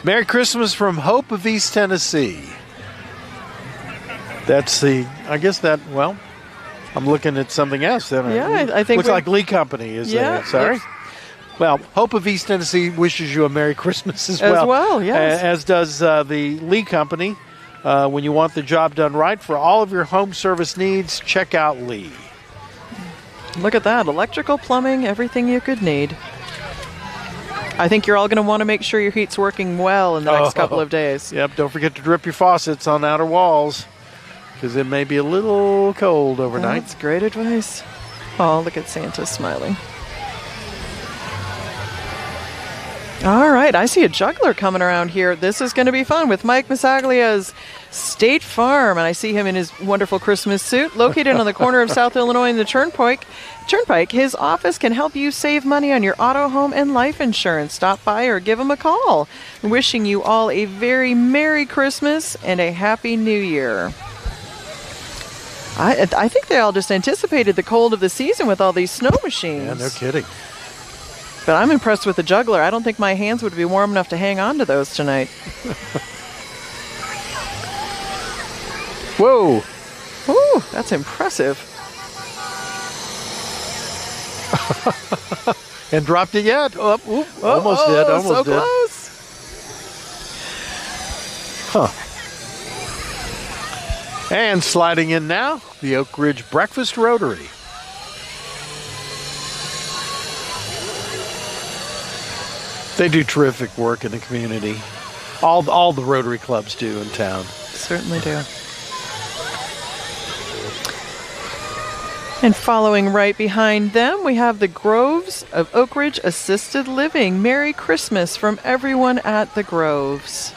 Merry Christmas from Hope of East Tennessee. That's well, I'm looking at something else. I think looks like Lee Company is sorry. Well, Hope of East Tennessee wishes you a Merry Christmas as well. As well, yes. As does the Lee Company. When you want the job done right for all of your home service needs, check out Lee. Look at that. Electrical, plumbing, everything you could need. I think you're all going to want to make sure your heat's working well in the next couple of days. Yep, don't forget to drip your faucets on outer walls because it may be a little cold overnight. That's great advice. Oh, look at Santa smiling. All right, I see a juggler coming around here. This is going to be fun with Mike Masaglia's State Farm, and I see him in his wonderful Christmas suit. Located on the corner of South Illinois and the Turnpike, his office can help you save money on your auto, home, and life insurance. Stop by or give him a call. Wishing you all a very Merry Christmas and a Happy New Year. I think they all just anticipated the cold of the season with all these snow machines. Yeah, no kidding. But I'm impressed with the juggler. I don't think my hands would be warm enough to hang on to those tonight. Whoa. Ooh, that's impressive. And dropped it yet? Almost did. Almost so did. Close. Huh. And sliding in now, the Oak Ridge Breakfast Rotary. They do terrific work in the community. All the Rotary clubs do in town. Certainly do. And following right behind them, we have the Groves of Oak Ridge Assisted Living. Merry Christmas from everyone at the Groves.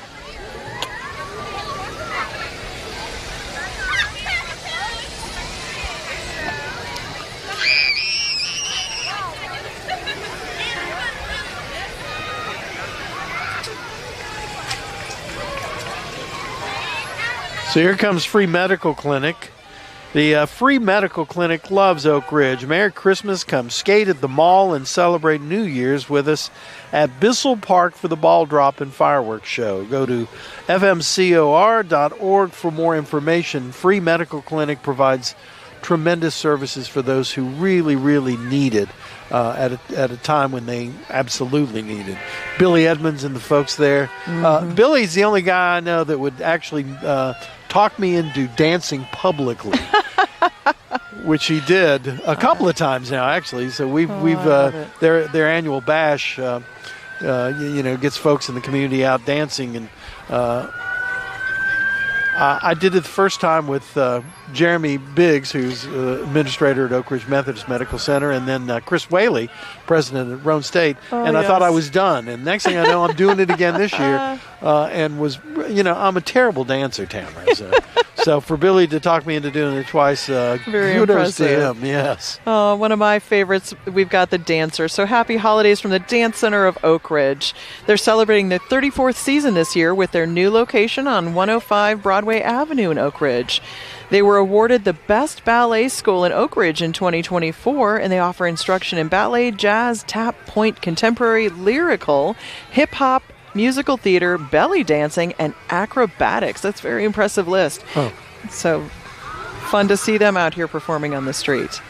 So here comes Free Medical Clinic. The Free Medical Clinic loves Oak Ridge. Merry Christmas. Come skate at the mall and celebrate New Year's with us at Bissell Park for the ball drop and fireworks show. Go to fmcor.org for more information. Free Medical Clinic provides tremendous services for those who really, really need it at a time when they absolutely need it. Billy Edmonds and the folks there. Billy's the only guy I know that would actually talk me into dancing publicly, which he did a couple of times now, actually. So we've their annual bash, gets folks in the community out dancing, and I did it the first time with Jeremy Biggs, who's administrator at Oak Ridge Methodist Medical Center, and then Chris Whaley, president at Roan State. I thought I was done. And next thing I know, I'm doing it again this year, and was, I'm a terrible dancer, Tamara. So for Billy to talk me into doing it twice, Very kudos impressive. to him. Yes. Oh, one of my favorites, we've got the Dancer. So happy holidays from the Dance Center of Oak Ridge. They're celebrating their 34th season this year with their new location on 105 Broadway Avenue in Oak Ridge. They were awarded the Best Ballet School in Oak Ridge in 2024, and they offer instruction in ballet, jazz, tap, point, contemporary, lyrical, hip-hop, musical theater, belly dancing, and acrobatics. That's a very impressive list. Oh. So fun to see them out here performing on the street.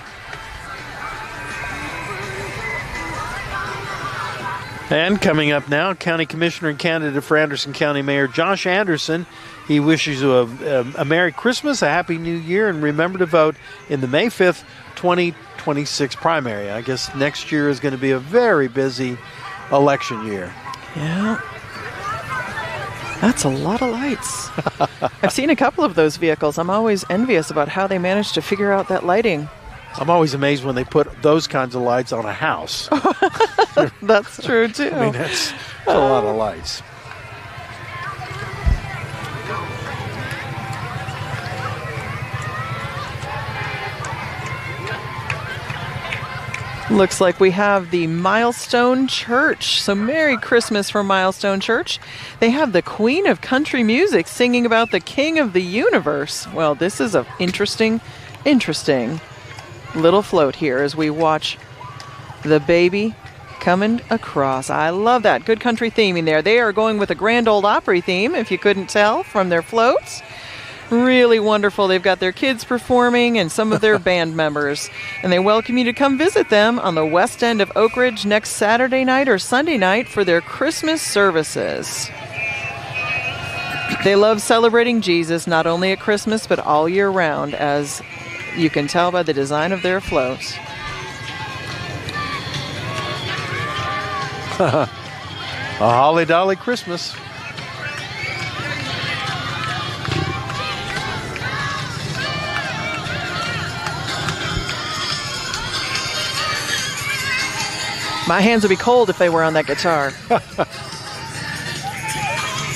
And coming up now, County Commissioner and candidate for Anderson County Mayor Josh Anderson. He wishes you a Merry Christmas, a Happy New Year, and remember to vote in the May 5th, 2026 primary. I guess next year is going to be a very busy election year. Yeah. That's a lot of lights. I've seen a couple of those vehicles. I'm always envious about how they managed to figure out that lighting. I'm always amazed when they put those kinds of lights on a house. That's true, too. I mean, that's a lot of lights. Looks like we have the Milestone Church. So Merry Christmas from Milestone Church. They have the Queen of Country Music singing about the King of the Universe. Well, this is an interesting little float here as we watch the baby coming across. I love that. Good country theming there. They are going with a Grand Ole Opry theme, if you couldn't tell from their floats. Really wonderful. They've got their kids performing and some of their band members. And they welcome you to come visit them on the west end of Oak Ridge next Saturday night or Sunday night for their Christmas services. They love celebrating Jesus not only at Christmas but all year round, as you can tell by the design of their floats. A holly dolly Christmas. My hands would be cold if they were on that guitar.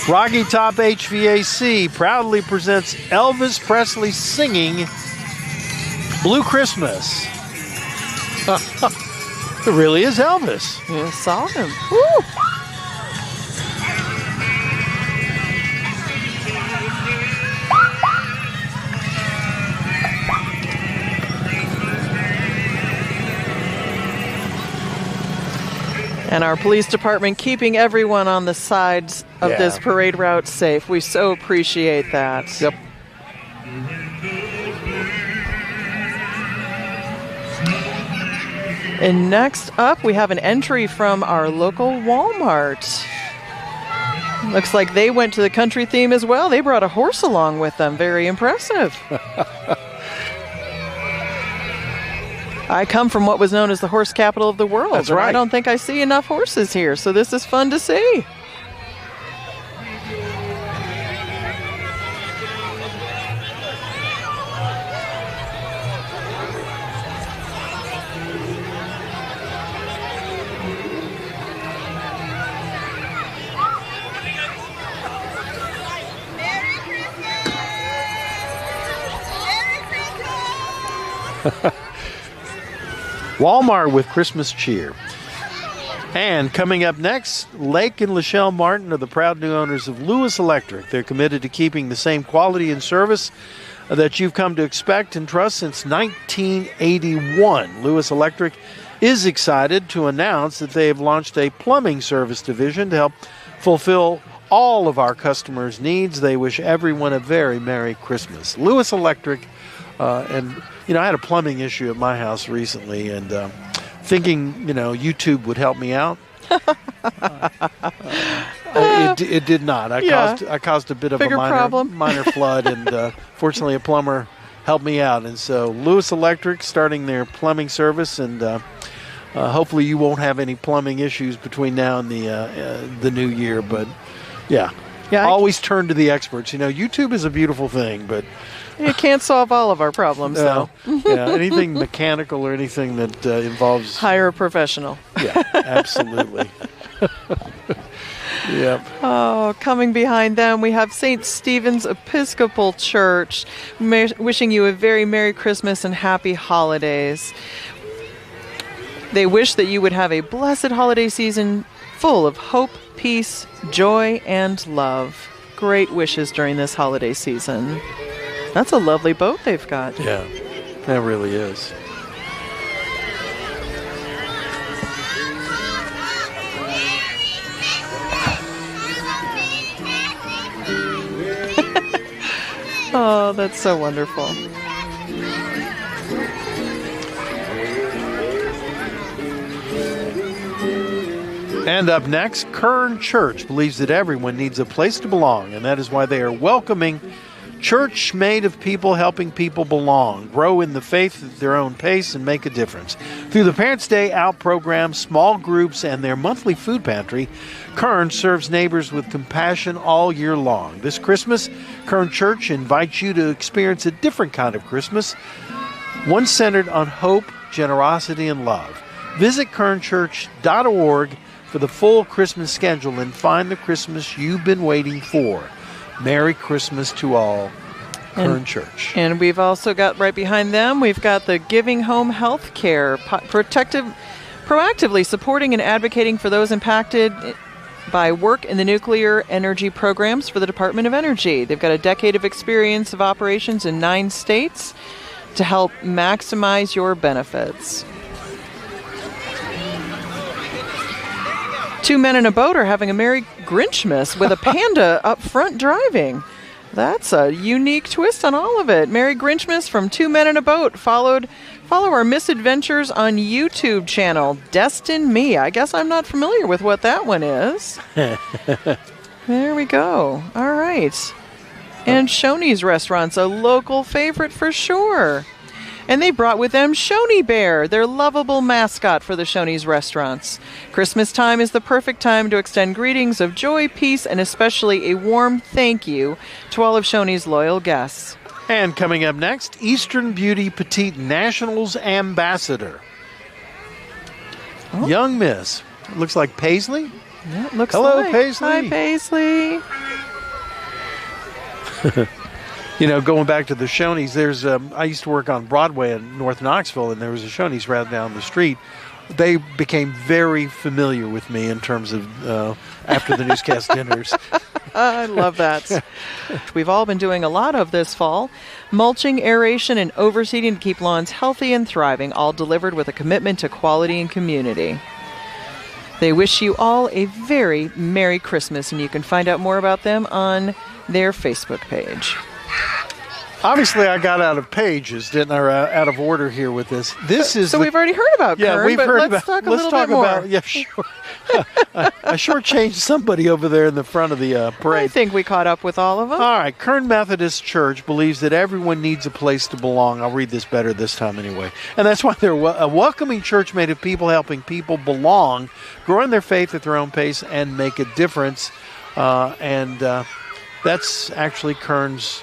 Rocky Top HVAC proudly presents Elvis Presley singing Blue Christmas. It really is Elvis. Yeah, saw him. Woo! And our police department keeping everyone on the sides of this parade route safe. We so appreciate that. Yep. And next up, we have an entry from our local Walmart. Looks like they went to the country theme as well. They brought a horse along with them. Very impressive. I come from what was known as the horse capital of the world. That's right. I don't think I see enough horses here, so this is fun to see. Walmart with Christmas cheer. And coming up next, Lake and Lachelle Martin are the proud new owners of Lewis Electric. They're committed to keeping the same quality and service that you've come to expect and trust since 1981. Lewis Electric is excited to announce that they have launched a plumbing service division to help fulfill all of our customers' needs. They wish everyone a very Merry Christmas. Lewis Electric, and you know, I had a plumbing issue at my house recently, and thinking, you know, YouTube would help me out. It did not. I caused a bit of a minor flood, and fortunately a plumber helped me out. And so Lewis Electric starting their plumbing service, and hopefully you won't have any plumbing issues between now and the new year. But yeah, always turn to the experts. You know, YouTube is a beautiful thing, but it can't solve all of our problems, though. Anything mechanical or anything that involves... Hire a professional. Yeah, absolutely. Yep. Oh, coming behind them, we have St. Stephen's Episcopal Church, wishing you a very Merry Christmas and Happy Holidays. They wish that you would have a blessed holiday season full of hope, peace, joy, and love. Great wishes during this holiday season. That's a lovely boat they've got. Yeah, that really is. Oh, that's so wonderful. And up next, Kern Church believes that everyone needs a place to belong, and that is why they are welcoming church made of people helping people belong, grow in the faith at their own pace, and make a difference. Through the Parents' Day Out program, small groups, and their monthly food pantry, Kern serves neighbors with compassion all year long. This Christmas, Kern Church invites you to experience a different kind of Christmas, one centered on hope, generosity, and love. Visit kernchurch.org for the full Christmas schedule and find the Christmas you've been waiting for. Merry Christmas to all, Kern Church. And we've also got right behind them, we've got the Giving Home Health Care, proactively supporting and advocating for those impacted by work in the nuclear energy programs for the Department of Energy. They've got a decade of experience of operations in 9 states to help maximize your benefits. 2 men in a boat are having a Merry Grinchmas with a panda up front driving. That's a unique twist on all of it. Merry Grinchmas from 2 men in a boat. Follow our misadventures on YouTube channel, Destin Me. I guess I'm not familiar with what that one is. There we go. All right. And Shoney's Restaurant's a local favorite for sure. And they brought with them Shoney Bear, their lovable mascot for the Shoney's Restaurants. Christmas time is the perfect time to extend greetings of joy, peace, and especially a warm thank you to all of Shoney's loyal guests. And coming up next, Eastern Beauty Petite Nationals Ambassador. Oh. Young Miss. Looks like Paisley. Yeah, it looks Hello, like. Paisley. Hi, Paisley. You know, going back to the Shoney's, there's I used to work on Broadway in North Knoxville, and there was a Shoney's right down the street. They became very familiar with me in terms of after the newscast dinners. I love that. We've all been doing a lot of this fall. Mulching, aeration, and overseeding to keep lawns healthy and thriving, all delivered with a commitment to quality and community. They wish you all a very Merry Christmas, and you can find out more about them on their Facebook page. Obviously, I got out of pages, didn't I? Out of order here with this. This is so we've already heard about Kern, we've heard let's about. Talk a little bit more. Yeah, sure. I shortchanged somebody over there in the front of the parade. I think we caught up with all of them. All right, Kern Methodist Church believes that everyone needs a place to belong. I'll read this better this time anyway. And that's why they're a welcoming church made of people helping people belong, grow in their faith at their own pace, and make a difference. And that's actually Kern's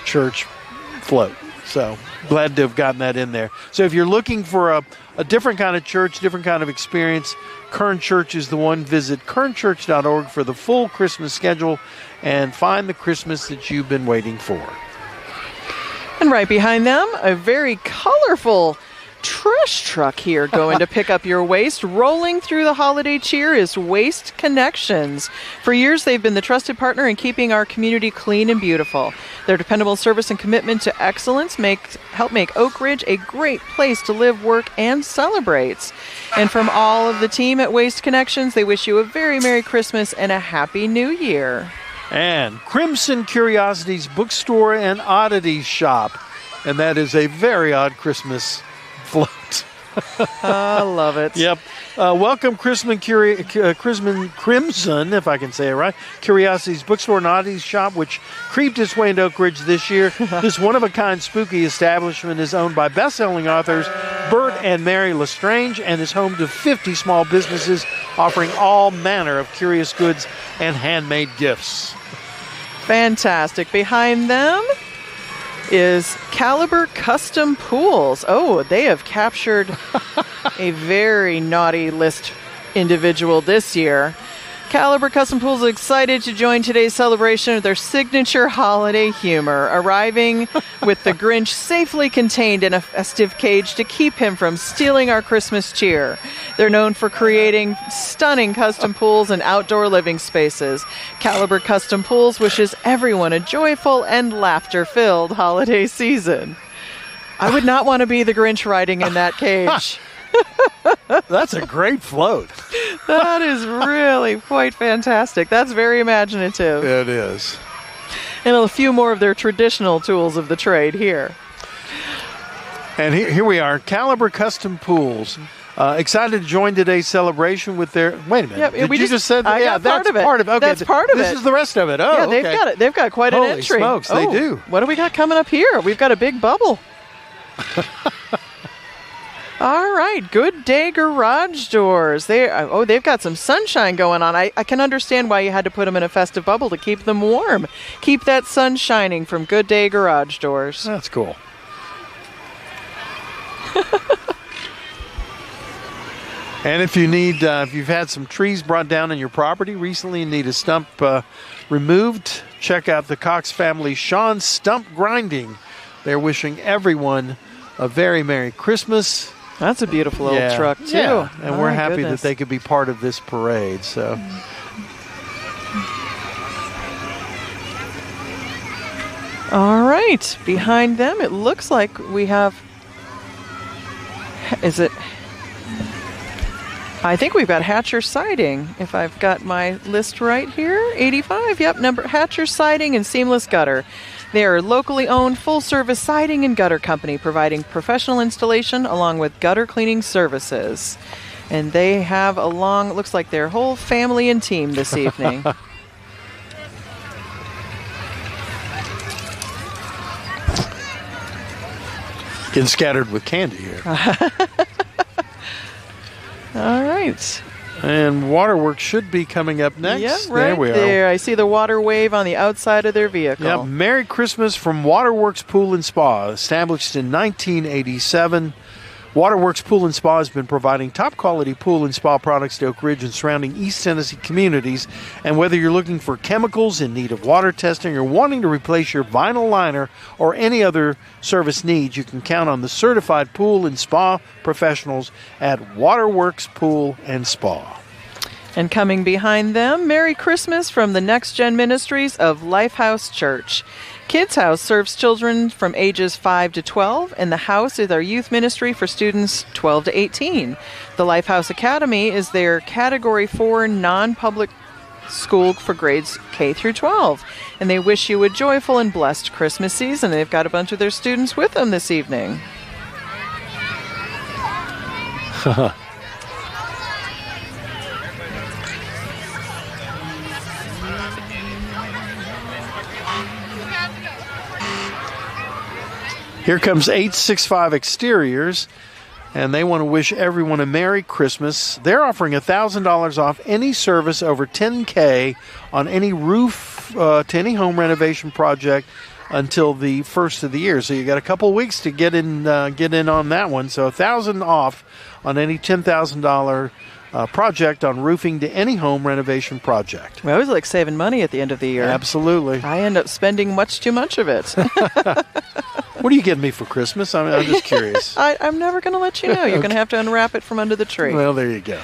church float. So glad to have gotten that in there. So if you're looking for a different kind of church, different kind of experience, Kern Church is the one. Visit kernchurch.org for the full Christmas schedule and find the Christmas that you've been waiting for. And right behind them, a very colorful trash truck here going to pick up your waste. Rolling through the holiday cheer is Waste Connections. For years, they've been the trusted partner in keeping our community clean and beautiful. Their dependable service and commitment to excellence help make Oak Ridge a great place to live, work, and celebrate. And from all of the team at Waste Connections, they wish you a very Merry Christmas and a Happy New Year. And Crimson Curiosities Bookstore and Oddities Shop. And that is a very odd Christmas float. I love it. Yep. Welcome, Crimson, if I can say it right, Curiosities Bookstore and Oddities Shop, which creeped its way into Oak Ridge this year. This one-of-a-kind spooky establishment is owned by best-selling authors Bert and Mary Lestrange and is home to 50 small businesses offering all manner of curious goods and handmade gifts. Fantastic. Behind them is Caliber Custom Pools. Oh, they have captured a very naughty list individual this year. Caliber Custom Pools is excited to join today's celebration of their signature holiday humor, arriving with the Grinch safely contained in a festive cage to keep him from stealing our Christmas cheer. They're known for creating stunning custom pools and outdoor living spaces. Caliber Custom Pools wishes everyone a joyful and laughter-filled holiday season. I would not want to be the Grinch riding in that cage. That's a great float. That is really quite fantastic. That's very imaginative. It is. And a few more of their traditional tools of the trade here. And here we are, Caliber Custom Pools. Excited to join today's celebration with their. Wait a minute. Yeah, Did you just said that? I got that's part of it. Okay, that's part of it. This is the rest of it. Oh, yeah, okay. they've got it. They've got quite an Holy entry. smokes, they do. What do we got coming up here? We've got a big bubble. All right, Good Day Garage Doors. They've got some sunshine going on. I can understand why you had to put them in a festive bubble to keep them warm. Keep that sun shining from Good Day Garage Doors. That's cool. And if you need, if you've had some trees brought down in your property recently and need a stump removed, check out the Cox family Sean Stump Grinding. They're wishing everyone a very Merry Christmas. That's a beautiful little truck, too. Yeah, and we're happy goodness. that they could be part of this parade. So, all right. Behind them, it looks like we have. Is it? I think we've got Hatcher Siding, if I've got my list right here. 85, yep, Hatcher Siding and Seamless Gutter. They are a locally owned, full-service siding and gutter company providing professional installation along with gutter cleaning services. And they have looks like their whole family and team this evening. getting scattered with candy here. All right. And Waterworks should be coming up next. Yeah, right there we there. are. I see the water wave on the outside of their vehicle. Yep. Merry Christmas from Waterworks Pool and Spa. Established in 1987, Waterworks Pool and Spa has been providing top-quality pool and spa products to Oak Ridge and surrounding East Tennessee communities. And whether you're looking for chemicals in need of water testing or wanting to replace your vinyl liner or any other service needs, you can count on the certified pool and spa professionals at Waterworks Pool and Spa. And coming behind them, Merry Christmas from the Next Gen Ministries of Lifehouse Church. Kids House serves children from ages 5 to 12, and the House is our youth ministry for students 12 to 18. The Lifehouse Academy is their Category 4 non-public school for grades K through 12. And they wish you a joyful and blessed Christmas season. They've got a bunch of their students with them this evening. Here comes 865 Exteriors, and they want to wish everyone a Merry Christmas. They're offering $1,000 off any service over $10K on any roof to any home renovation project until the first of the year. So you got a couple of weeks to get in on that one. So $1,000 off on any $10,000 project on roofing to any home renovation project. We always like saving money at the end of the year. Absolutely. I end up spending much too much of it. What are you getting me for Christmas? I'm just curious. I'm never going to let you know. You're going to have to unwrap it from under the tree. Well, there you go.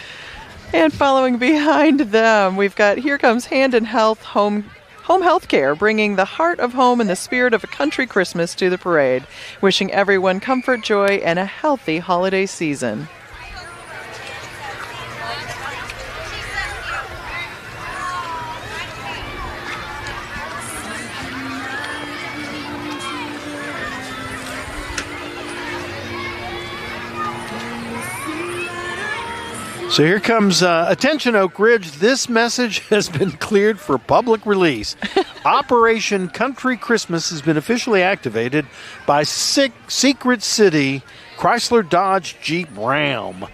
And following behind them, we've got Here Comes Hand in Health Home Health Care, bringing the heart of home and the spirit of a country Christmas to the parade. Wishing everyone comfort, joy, and a healthy holiday season. So here comes, attention Oak Ridge, this message has been cleared for public release. Operation Country Christmas has been officially activated by Secret City Chrysler Dodge Jeep Ram.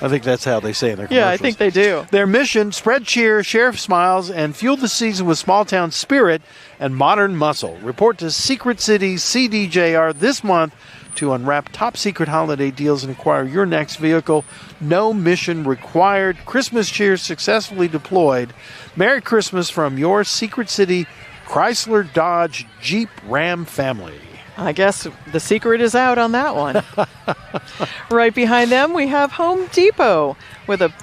I think that's how they say in their commercials. Yeah, I think they do. Their mission, spread cheer, share smiles, and fuel the season with small town spirit and modern muscle. Report to Secret City CDJR this month to unwrap top secret holiday deals and acquire your next vehicle. No mission required. Christmas cheer successfully deployed. Merry Christmas from your Secret City Chrysler Dodge Jeep Ram family. I guess the secret is out on that one. Right behind them, we have Home Depot with a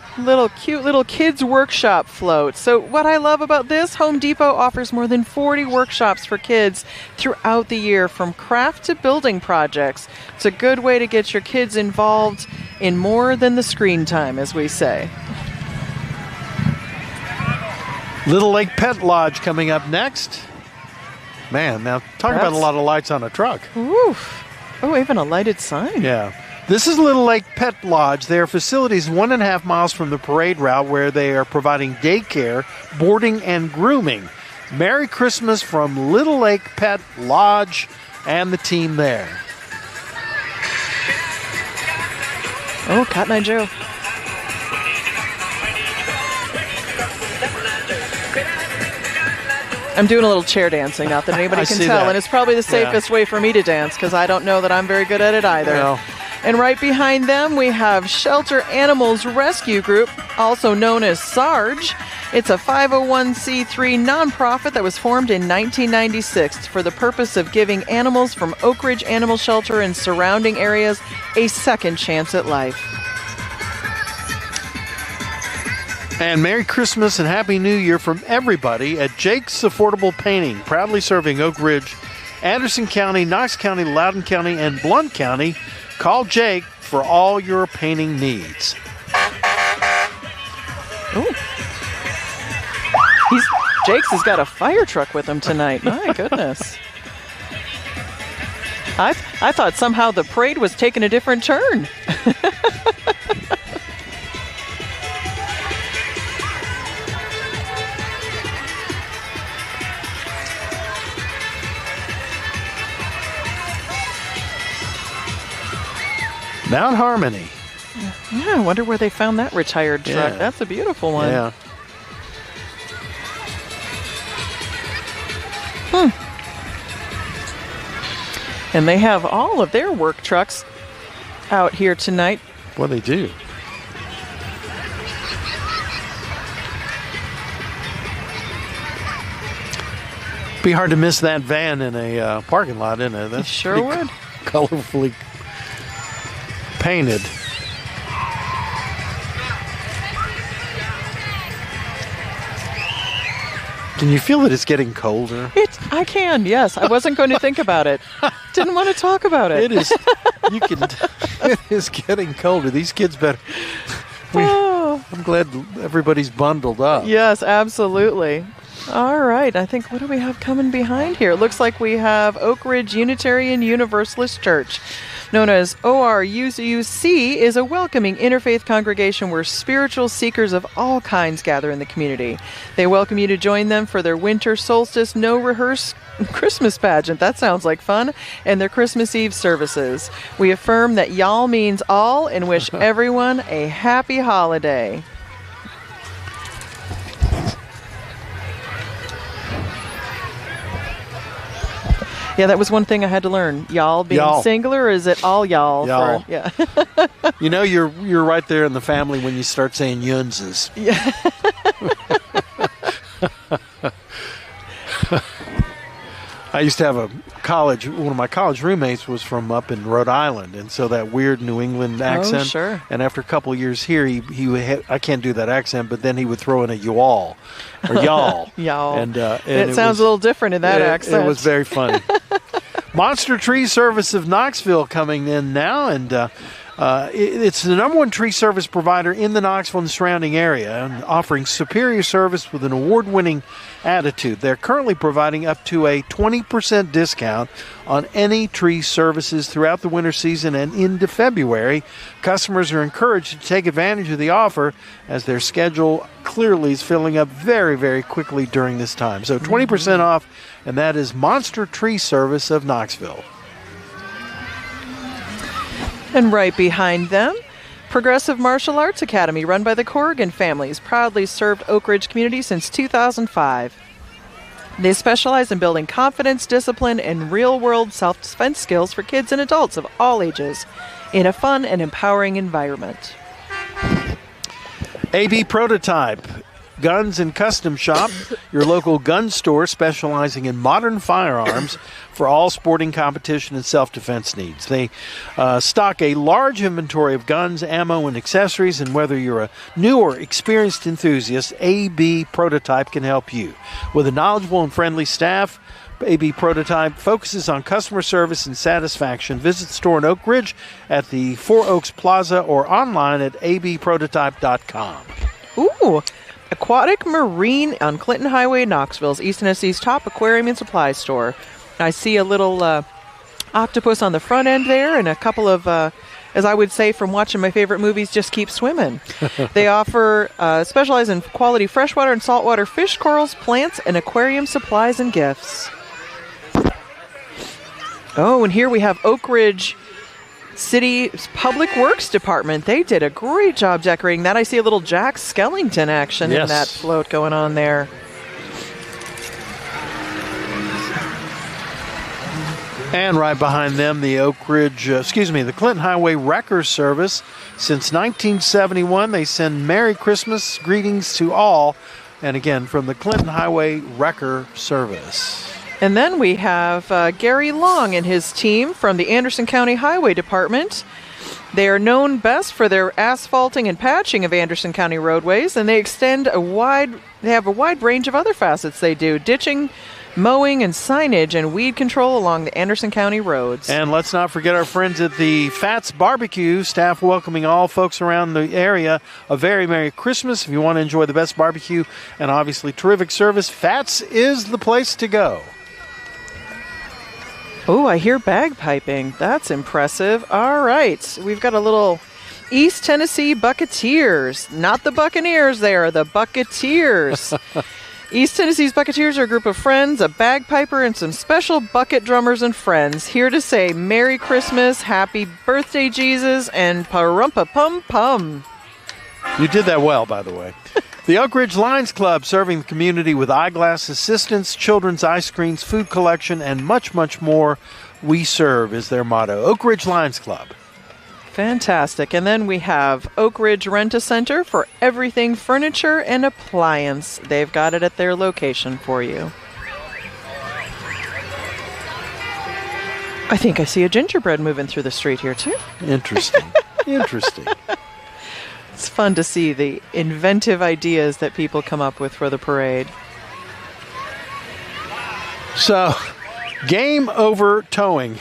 cute little kids workshop float. So what I love about this, Home Depot offers more than 40 workshops for kids throughout the year, from craft to building projects. It's a good way to get your kids involved in more than the screen time, as we say. Little Lake Pet Lodge coming up next. Man, now talk about a lot of lights on a truck. Oof. Oh, even a lighted sign. Yeah. This is Little Lake Pet Lodge. Their facility is 1.5 miles from the parade route, where they are providing daycare, boarding, and grooming. Merry Christmas from Little Lake Pet Lodge and the team there. Oh, Cotton Eye Joe. I'm doing a little chair dancing, not that anybody can tell, and it's probably the safest way for me to dance because I don't know that I'm very good at it either. Well. And right behind them, we have Shelter Animals Rescue Group, also known as SARGE. It's a 501c3 nonprofit that was formed in 1996 for the purpose of giving animals from Oak Ridge Animal Shelter and surrounding areas a second chance at life. And Merry Christmas and Happy New Year from everybody at Jake's Affordable Painting, proudly serving Oak Ridge, Anderson County, Knox County, Loudoun County, and Blount County. Call Jake for all your painting needs. Ooh. Jake's has got a fire truck with him tonight. My goodness. I thought somehow the parade was taking a different turn. Mount Harmony. Yeah, I wonder where they found that retired truck. Yeah. That's a beautiful one. Yeah. And they have all of their work trucks out here tonight. Well, they do. Be hard to miss that van in a parking lot, isn't it? That's sure would. Colorfully painted. Can you feel that it's getting colder? I can, yes. I wasn't going to think about it. Didn't want to talk about it. It is. It is getting colder. These kids better. I'm glad everybody's bundled up. Yes, absolutely. All right. I think, what do we have coming behind here? It looks like we have Oak Ridge Unitarian Universalist Church, known as ORUC, is a welcoming interfaith congregation where spiritual seekers of all kinds gather in the community. They welcome you to join them for their winter solstice no-rehearse Christmas pageant. That sounds like fun. And their Christmas Eve services. We affirm that y'all means all and wish everyone a happy holiday. Yeah, that was one thing I had to learn. Y'all being y'all. Singular, or is it all y'all? Y'all. Yeah. You know, you're right there in the family when you start saying yunzes. Yeah. I used to have one of my college roommates was from up in Rhode Island, and so that weird New England accent. Oh, sure. And after a couple of years here, he would I can't do that accent, but then he would throw in a y'all or y'all. Y'all. And it sounds a little different in that accent. It was very funny. Monster Tree Service of Knoxville coming in now, and it's the number one tree service provider in the Knoxville and surrounding area, and offering superior service with an award-winning attitude. They're currently providing up to a 20% discount on any tree services throughout the winter season and into February. Customers are encouraged to take advantage of the offer, as their schedule clearly is filling up very, very quickly during this time. So 20% off, and that is Monster Tree Service of Knoxville. And right behind them, Progressive Martial Arts Academy, run by the Corrigan families, proudly served Oak Ridge community since 2005. They specialize in building confidence, discipline, and real-world self-defense skills for kids and adults of all ages in a fun and empowering environment. AB Prototype Guns and Custom Shop, your local gun store specializing in modern firearms for all sporting competition and self-defense needs. They stock a large inventory of guns, ammo, and accessories, and whether you're a new or experienced enthusiast, AB Prototype can help you. With a knowledgeable and friendly staff, AB Prototype focuses on customer service and satisfaction. Visit the store in Oak Ridge at the Four Oaks Plaza or online at abprototype.com. Ooh! Aquatic Marine on Clinton Highway, Knoxville's East Tennessee's top aquarium and supply store. I see a little octopus on the front end there, and a couple of as I would say from watching my favorite movies, just keep swimming. They offer, specialize in quality freshwater and saltwater fish, corals, plants, and aquarium supplies and gifts. Oh, and here we have Oak Ridge City Public Works Department. They did a great job decorating that. I see a little Jack Skellington action in that float going on there. And right behind them, the the Clinton Highway Wrecker Service. Since 1971, they send Merry Christmas greetings to all. And again, from the Clinton Highway Wrecker Service. And then we have Gary Long and his team from the Anderson County Highway Department. They are known best for their asphalting and patching of Anderson County roadways, and they have a wide range of other facets they do: ditching, mowing, and signage and weed control along the Anderson County roads. And let's not forget our friends at the Fats Barbecue, staff welcoming all folks around the area a very Merry Christmas. If you want to enjoy the best barbecue and obviously terrific service, Fats is the place to go. Oh, I hear bagpiping. That's impressive. All right. We've got a little East Tennessee Buccaneers. Not the Buccaneers, they are the Buccaneers. East Tennessee's Buccaneers are a group of friends, a bagpiper, and some special bucket drummers and friends here to say Merry Christmas, Happy Birthday, Jesus, and Parumpa-Pum-Pum. You did that well, by the way. The Oak Ridge Lions Club, serving the community with eyeglass assistance, children's ice creams, food collection, and much, much more. We serve is their motto. Oak Ridge Lions Club. Fantastic. And then we have Oak Ridge Rent-A-Center for everything furniture and appliance. They've got it at their location for you. I think I see a gingerbread moving through the street here, too. Interesting. Interesting. It's fun to see the inventive ideas that people come up with for the parade. So, game over towing.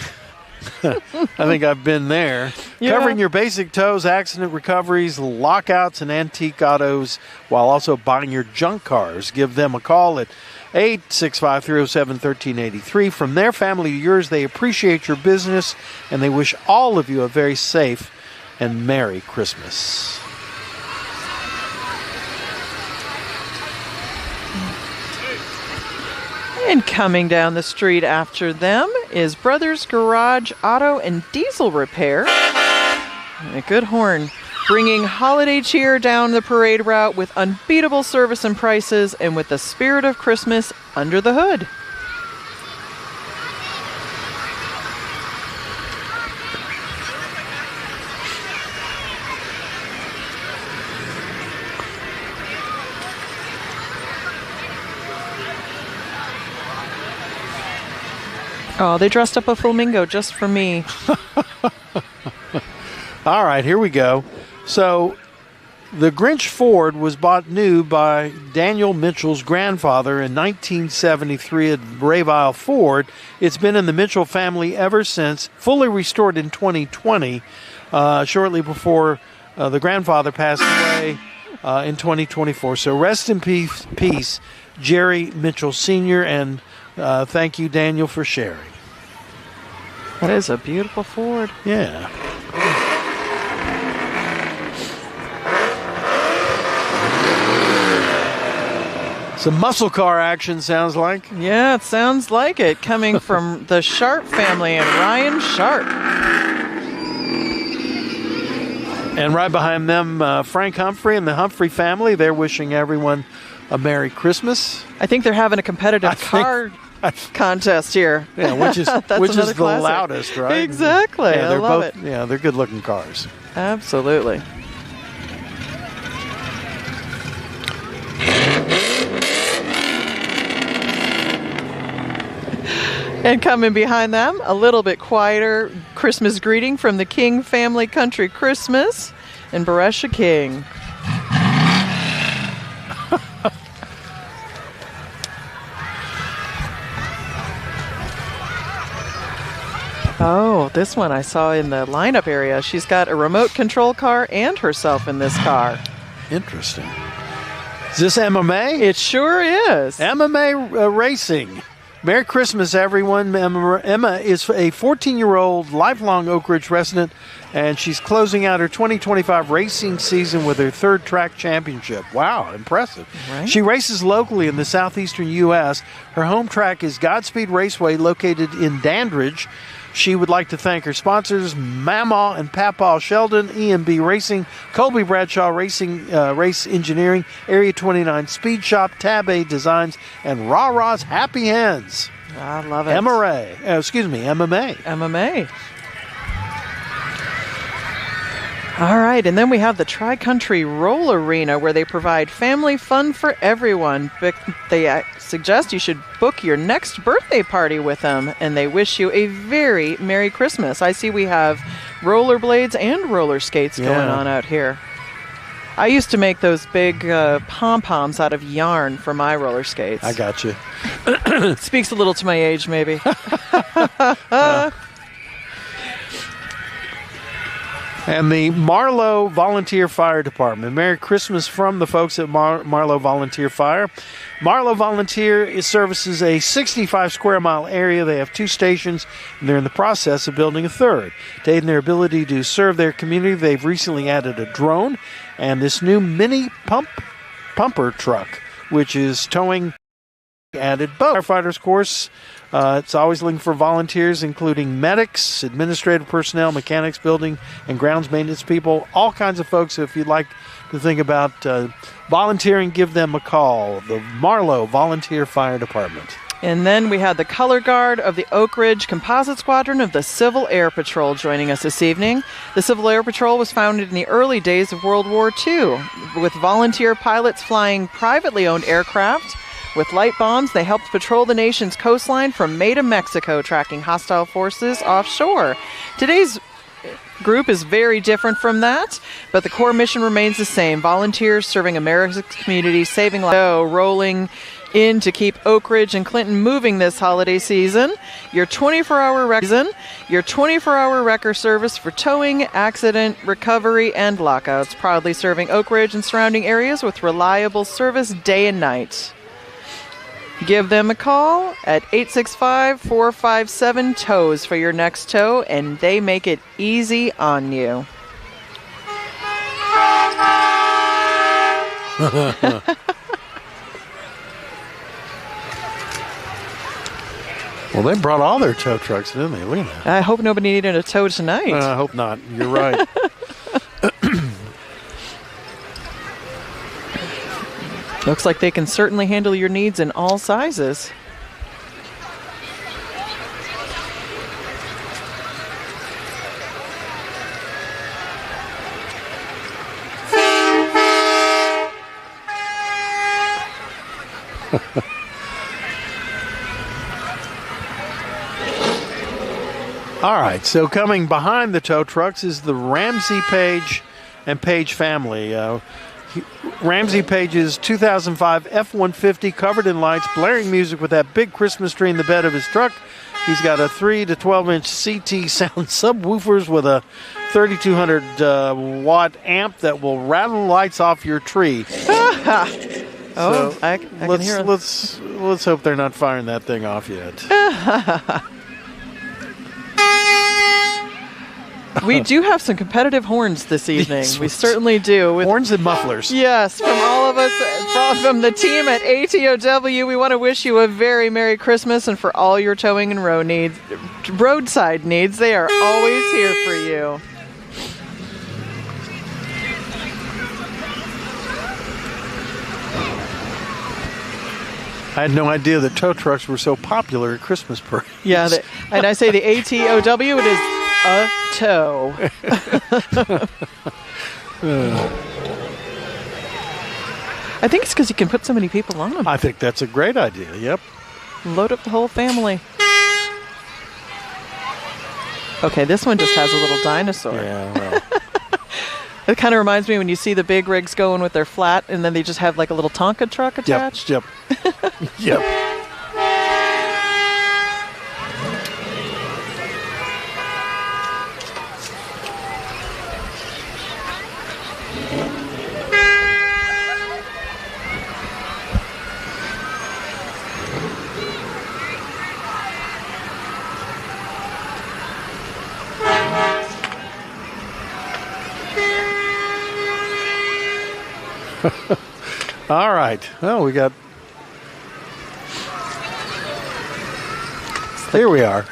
I think I've been there. Yeah. Covering your basic tows, accident recoveries, lockouts, and antique autos, while also buying your junk cars. Give them a call at 865-307-1383. From their family to yours, they appreciate your business, and they wish all of you a very safe and Merry Christmas. And coming down the street after them is Brothers Garage Auto and Diesel Repair. And a good horn, bringing holiday cheer down the parade route with unbeatable service and prices and with the spirit of Christmas under the hood. Oh, they dressed up a flamingo just for me. All right, here we go. So, the Grinch Ford was bought new by Daniel Mitchell's grandfather in 1973 at Brave Isle Ford. It's been in the Mitchell family ever since, fully restored in 2020, shortly before the grandfather passed away in 2024. So, rest in peace, Jerry Mitchell Sr., and thank you, Daniel, for sharing. That is a beautiful Ford. Yeah. Some muscle car action, sounds like. Yeah, it sounds like it. Coming from the Sharp family and Ryan Sharp. And right behind them, Frank Humphrey and the Humphrey family. They're wishing everyone a Merry Christmas. I think they're having a competitive car contest here. Yeah, which is the loudest, right? Exactly. Yeah, I love it. Yeah, they're good-looking cars. Absolutely. And coming behind them, a little bit quieter Christmas greeting from the King Family Country Christmas and Beresha King. Oh, this one I saw in the lineup area. She's got a remote control car and herself in this car. Interesting. Is this MMA? It sure is. MMA racing. Merry Christmas, everyone. Emma is a 14-year-old lifelong Oak Ridge resident, and she's closing out her 2025 racing season with her third track championship. Wow, impressive. Right. She races locally in the southeastern U.S. Her home track is Godspeed Raceway, located in Dandridge. She would like to thank her sponsors, Mama and Papa Sheldon, EMB Racing, Colby Bradshaw Racing, Race Engineering, Area 29 Speed Shop, Tab A Designs, and Rah Rah's Happy Hands. I love it. MMA. MMA. All right, and then we have the Tri-Country Roll Arena, where they provide family fun for everyone. They suggest you should book your next birthday party with them, and they wish you a very Merry Christmas. I see we have rollerblades and roller skates going on out here. I used to make those big pom-poms out of yarn for my roller skates. I got you. Speaks a little to my age, maybe. And the Marlow Volunteer Fire Department. Merry Christmas from the folks at Marlow Volunteer Fire. Marlow Volunteer services a 65-square-mile area. They have 2 stations, and they're in the process of building a third. To aid in their ability to serve their community, they've recently added a drone and this new mini pumper truck, which is towing added both. Firefighters, of course, it's always looking for volunteers, including medics, administrative personnel, mechanics, building and grounds maintenance people, all kinds of folks. So if you'd like to think about volunteering, give them a call. The Marlow Volunteer Fire Department. And then we had the color guard of the Oak Ridge Composite Squadron of the Civil Air Patrol joining us this evening. The Civil Air Patrol was founded in the early days of World War II, with volunteer pilots flying privately owned aircraft. With light bombs, they helped patrol the nation's coastline from May to Mexico, tracking hostile forces offshore. Today's group is very different from that, but the core mission remains the same. Volunteers serving America's communities, saving lives. Rolling in to keep Oak Ridge and Clinton moving this holiday season. Your 24-hour wrecker service for towing, accident, recovery, and lockouts. Proudly serving Oak Ridge and surrounding areas with reliable service day and night. Give them a call at 865-457-TOWS for your next tow, and they make it easy on you. Well, they brought all their tow trucks, didn't they? Look at that. I hope nobody needed a tow tonight. I hope not. You're right. Looks like they can certainly handle your needs in all sizes. All right, so coming behind the tow trucks is the Ramsey Page and Page family. Ramsey Page's 2005 F-150 covered in lights, blaring music with that big Christmas tree in the bed of his truck. He's got a 3 to 12-inch CT sound subwoofers with a 3,200 watt amp that will rattle lights off your tree. Oh, I can hear it. Let's hope they're not firing that thing off yet. We do have some competitive horns this evening. We certainly do. Horns and mufflers. Yes, from all of us, from the team at ATOW, we want to wish you a very Merry Christmas, and for all your towing and roadside needs, they are always here for you. I had no idea that tow trucks were so popular at Christmas parades. Yeah, and I say the ATOW, it is a tow. I think it's because you can put so many people on them. I think that's a great idea, yep. Load up the whole family. Okay, this one just has a little dinosaur. Yeah, well. It kind of reminds me when you see the big rigs going with their flat, and then they just have like a little Tonka truck attached. Yep. Yep. All right. Well, we got... Here we are.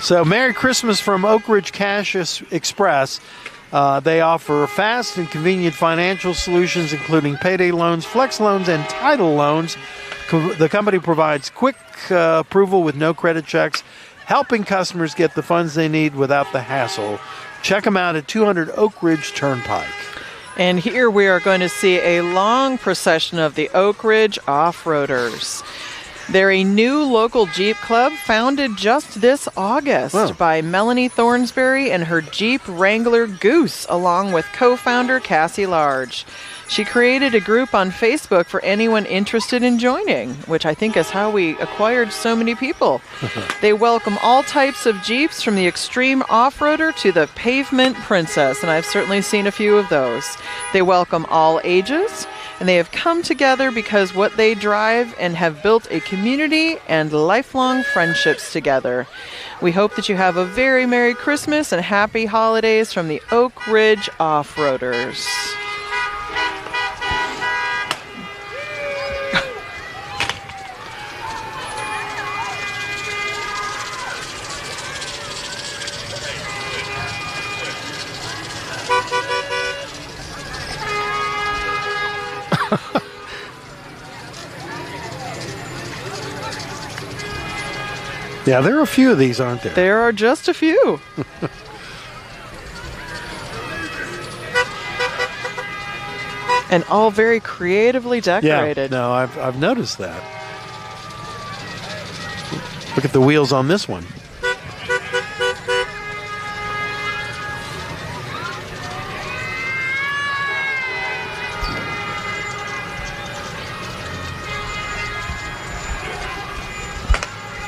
So, Merry Christmas from Oak Ridge Cash Express. They offer fast and convenient financial solutions, including payday loans, flex loans, and title loans. The company provides quick approval with no credit checks, helping customers get the funds they need without the hassle. Check them out at 200 Oak Ridge Turnpike. And here we are going to see a long procession of the Oak Ridge Off-Roaders. They're a new local Jeep club founded just this August by Melanie Thornsberry and her Jeep Wrangler Goose, along with co-founder Cassie Large. She created a group on Facebook for anyone interested in joining, which I think is how we acquired so many people. They welcome all types of Jeeps, from the extreme off-roader to the pavement princess, and I've certainly seen a few of those. They welcome all ages, and they have come together because what they drive and have built a community and lifelong friendships together. We hope that you have a very Merry Christmas and Happy Holidays from the Oak Ridge Off-Roaders. Yeah, there are a few of these, aren't there? There are just a few. And all very creatively decorated. Yeah, no, I've noticed that. Look at the wheels on this one.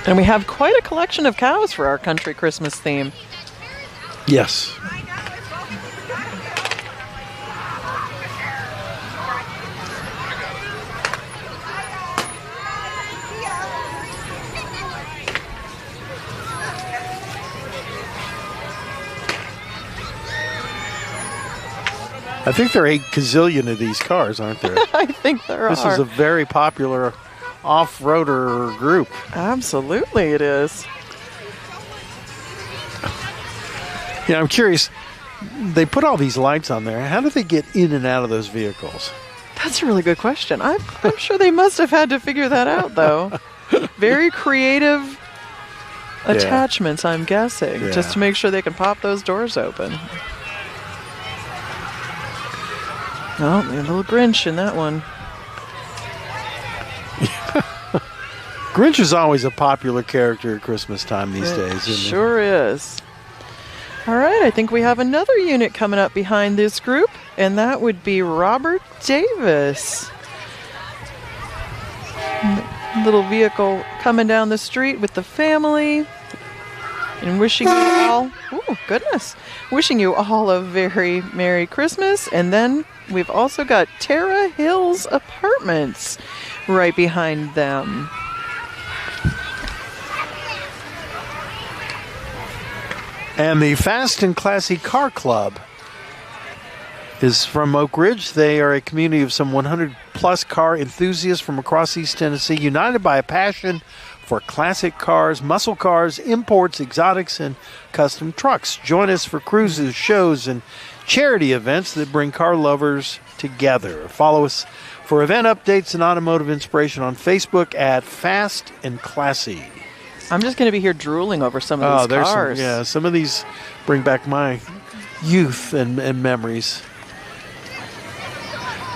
And we have quite a collection of cows for our country Christmas theme. Yes. I think there are 8 gazillion of these cars, aren't there? I think there are. This is a very popular off-roader group. Absolutely it is. Yeah, I'm curious. They put all these lights on there. How do they get in and out of those vehicles? That's a really good question. I'm sure they must have had to figure that out, though. Very creative attachments, I'm guessing, just to make sure they can pop those doors open. Oh, a little Grinch in that one. Grinch is always a popular character at Christmas time these days, isn't he? Sure is. All right, I think we have another unit coming up behind this group, and that would be Robert Davis. Little vehicle coming down the street with the family, and wishing you all, oh goodness, wishing you all a very Merry Christmas. And then we've also got Terra Hills Apartments right behind them. And the Fast and Classy Car Club is from Oak Ridge. They are a community of some 100-plus car enthusiasts from across East Tennessee, united by a passion for classic cars, muscle cars, imports, exotics, and custom trucks. Join us for cruises, shows, and charity events that bring car lovers together. Follow us for event updates and automotive inspiration on Facebook at Fast and Classy. I'm just going to be here drooling over some of these cars. Some of these bring back my youth and memories.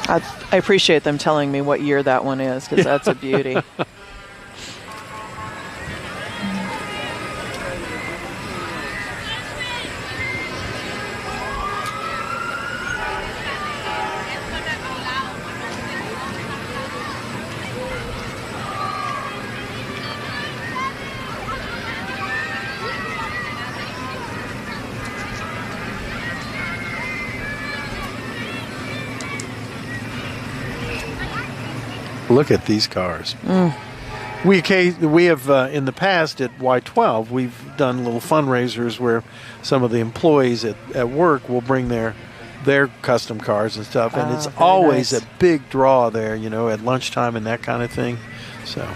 I appreciate them telling me what year that one is, because that's a beauty. Look at these cars. We have in the past at Y12, we've done little fundraisers where some of the employees at work will bring their their custom cars and stuff, and it's very always nice. a big draw there, at lunchtime and that kind of thing. So,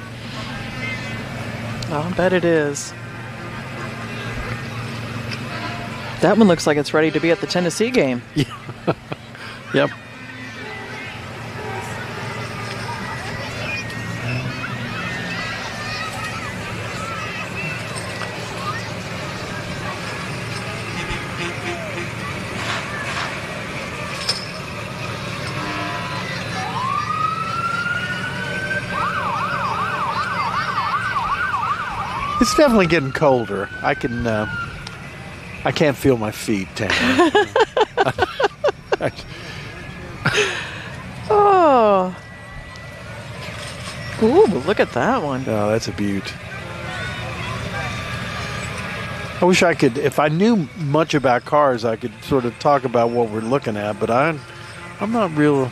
I'll bet it is. That one looks like it's ready to be at the Tennessee game. yep. It's definitely getting colder. I can't feel my feet, Tamara. Oh. Ooh, look at that one. Oh, that's a beaut. I wish I could, if I knew much about cars, I could sort of talk about what we're looking at, but I'm not real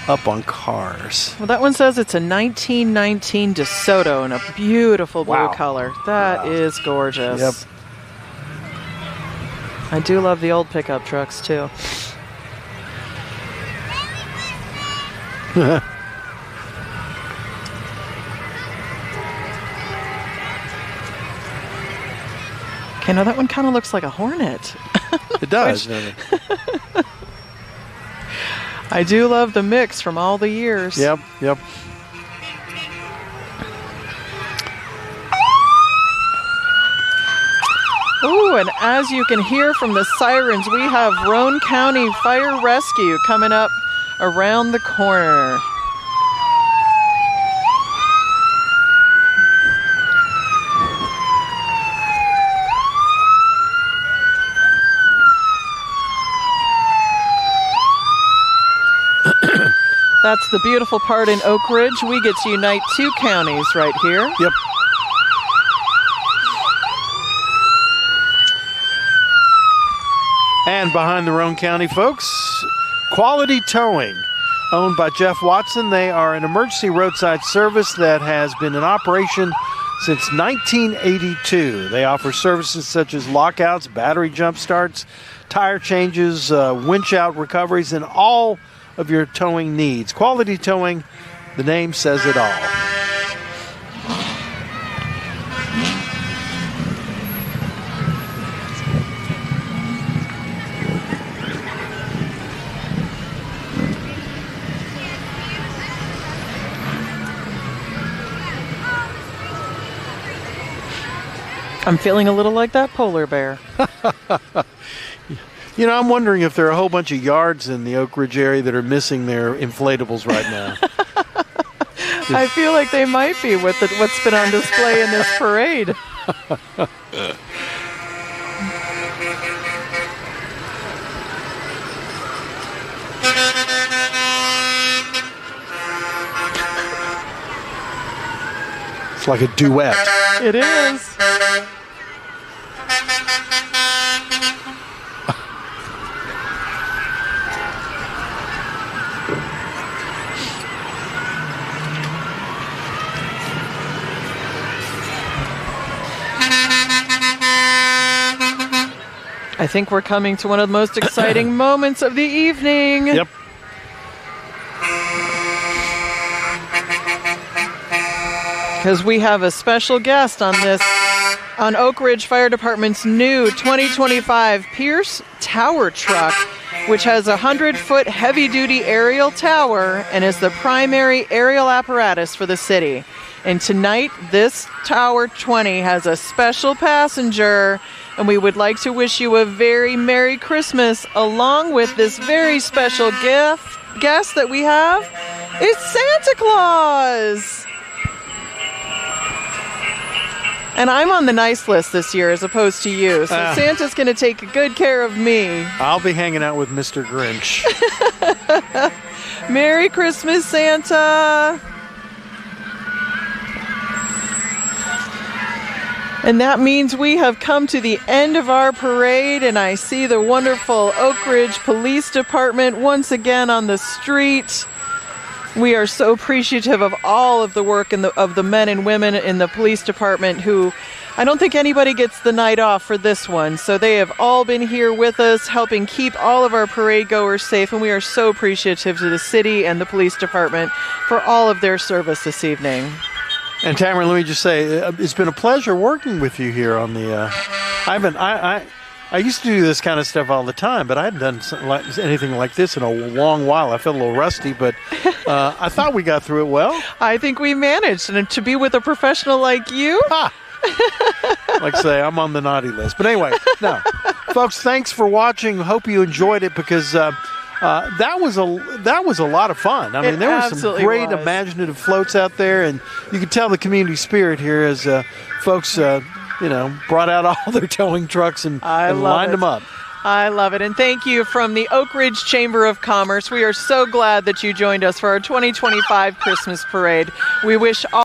up on cars. Well, that one says it's a 1919 DeSoto in a beautiful blue color. That is gorgeous. Yep. I do love the old pickup trucks, too. Okay, now that one kind of looks like a Hornet. It does, doesn't it? I do love the mix from all the years. Yep. Ooh, and as you can hear from the sirens, we have Roane County Fire Rescue coming up around the corner. That's the beautiful part in Oak Ridge. We get to unite two counties right here. Yep. And behind the Roane County folks, Quality Towing, owned by Jeff Watson. They are an emergency roadside service that has been in operation since 1982. They offer services such as lockouts, battery jump starts, tire changes, winch out recoveries, and all of your towing needs. Quality Towing, the name says it all. I'm feeling a little like that polar bear. I'm wondering if there are a whole bunch of yards in the Oak Ridge area that are missing their inflatables right now. I feel like they might be with what's been on display in this parade. It's like a duet. It is. I think we're coming to one of the most exciting moments of the evening. Yep. Because we have a special guest on Oak Ridge Fire Department's new 2025 Pierce Tower truck, which has a 100-foot heavy-duty aerial tower and is the primary aerial apparatus for the city. And tonight, this Tower 20 has a special passenger, and we would like to wish you a very Merry Christmas, along with this very special guest that we have. It's Santa Claus! And I'm on the nice list this year as opposed to you, so Santa's going to take good care of me. I'll be hanging out with Mr. Grinch. Merry Christmas, Santa! And that means we have come to the end of our parade, and I see the wonderful Oak Ridge Police Department once again on the street. We are so appreciative of all of the work of the men and women in the police department who I don't think anybody gets the night off for this one. So they have all been here with us, helping keep all of our parade goers safe. And we are so appreciative to the city and the police department for all of their service this evening. And Tamara, let me just say, it's been a pleasure working with you here on the. I used to do this kind of stuff all the time, but I hadn't done anything like this in a long while. I felt a little rusty, but I thought we got through it well. I think we managed, and to be with a professional like you. Like I say, I'm on the naughty list. But anyway, no, folks, thanks for watching. Hope you enjoyed it, because that was a lot of fun. I mean, there were some great imaginative floats out there, and you could tell the community spirit here as folks, brought out all their towing trucks and lined them up. I love it. And thank you from the Oak Ridge Chamber of Commerce. We are so glad that you joined us for our 2025 Christmas parade. We wish all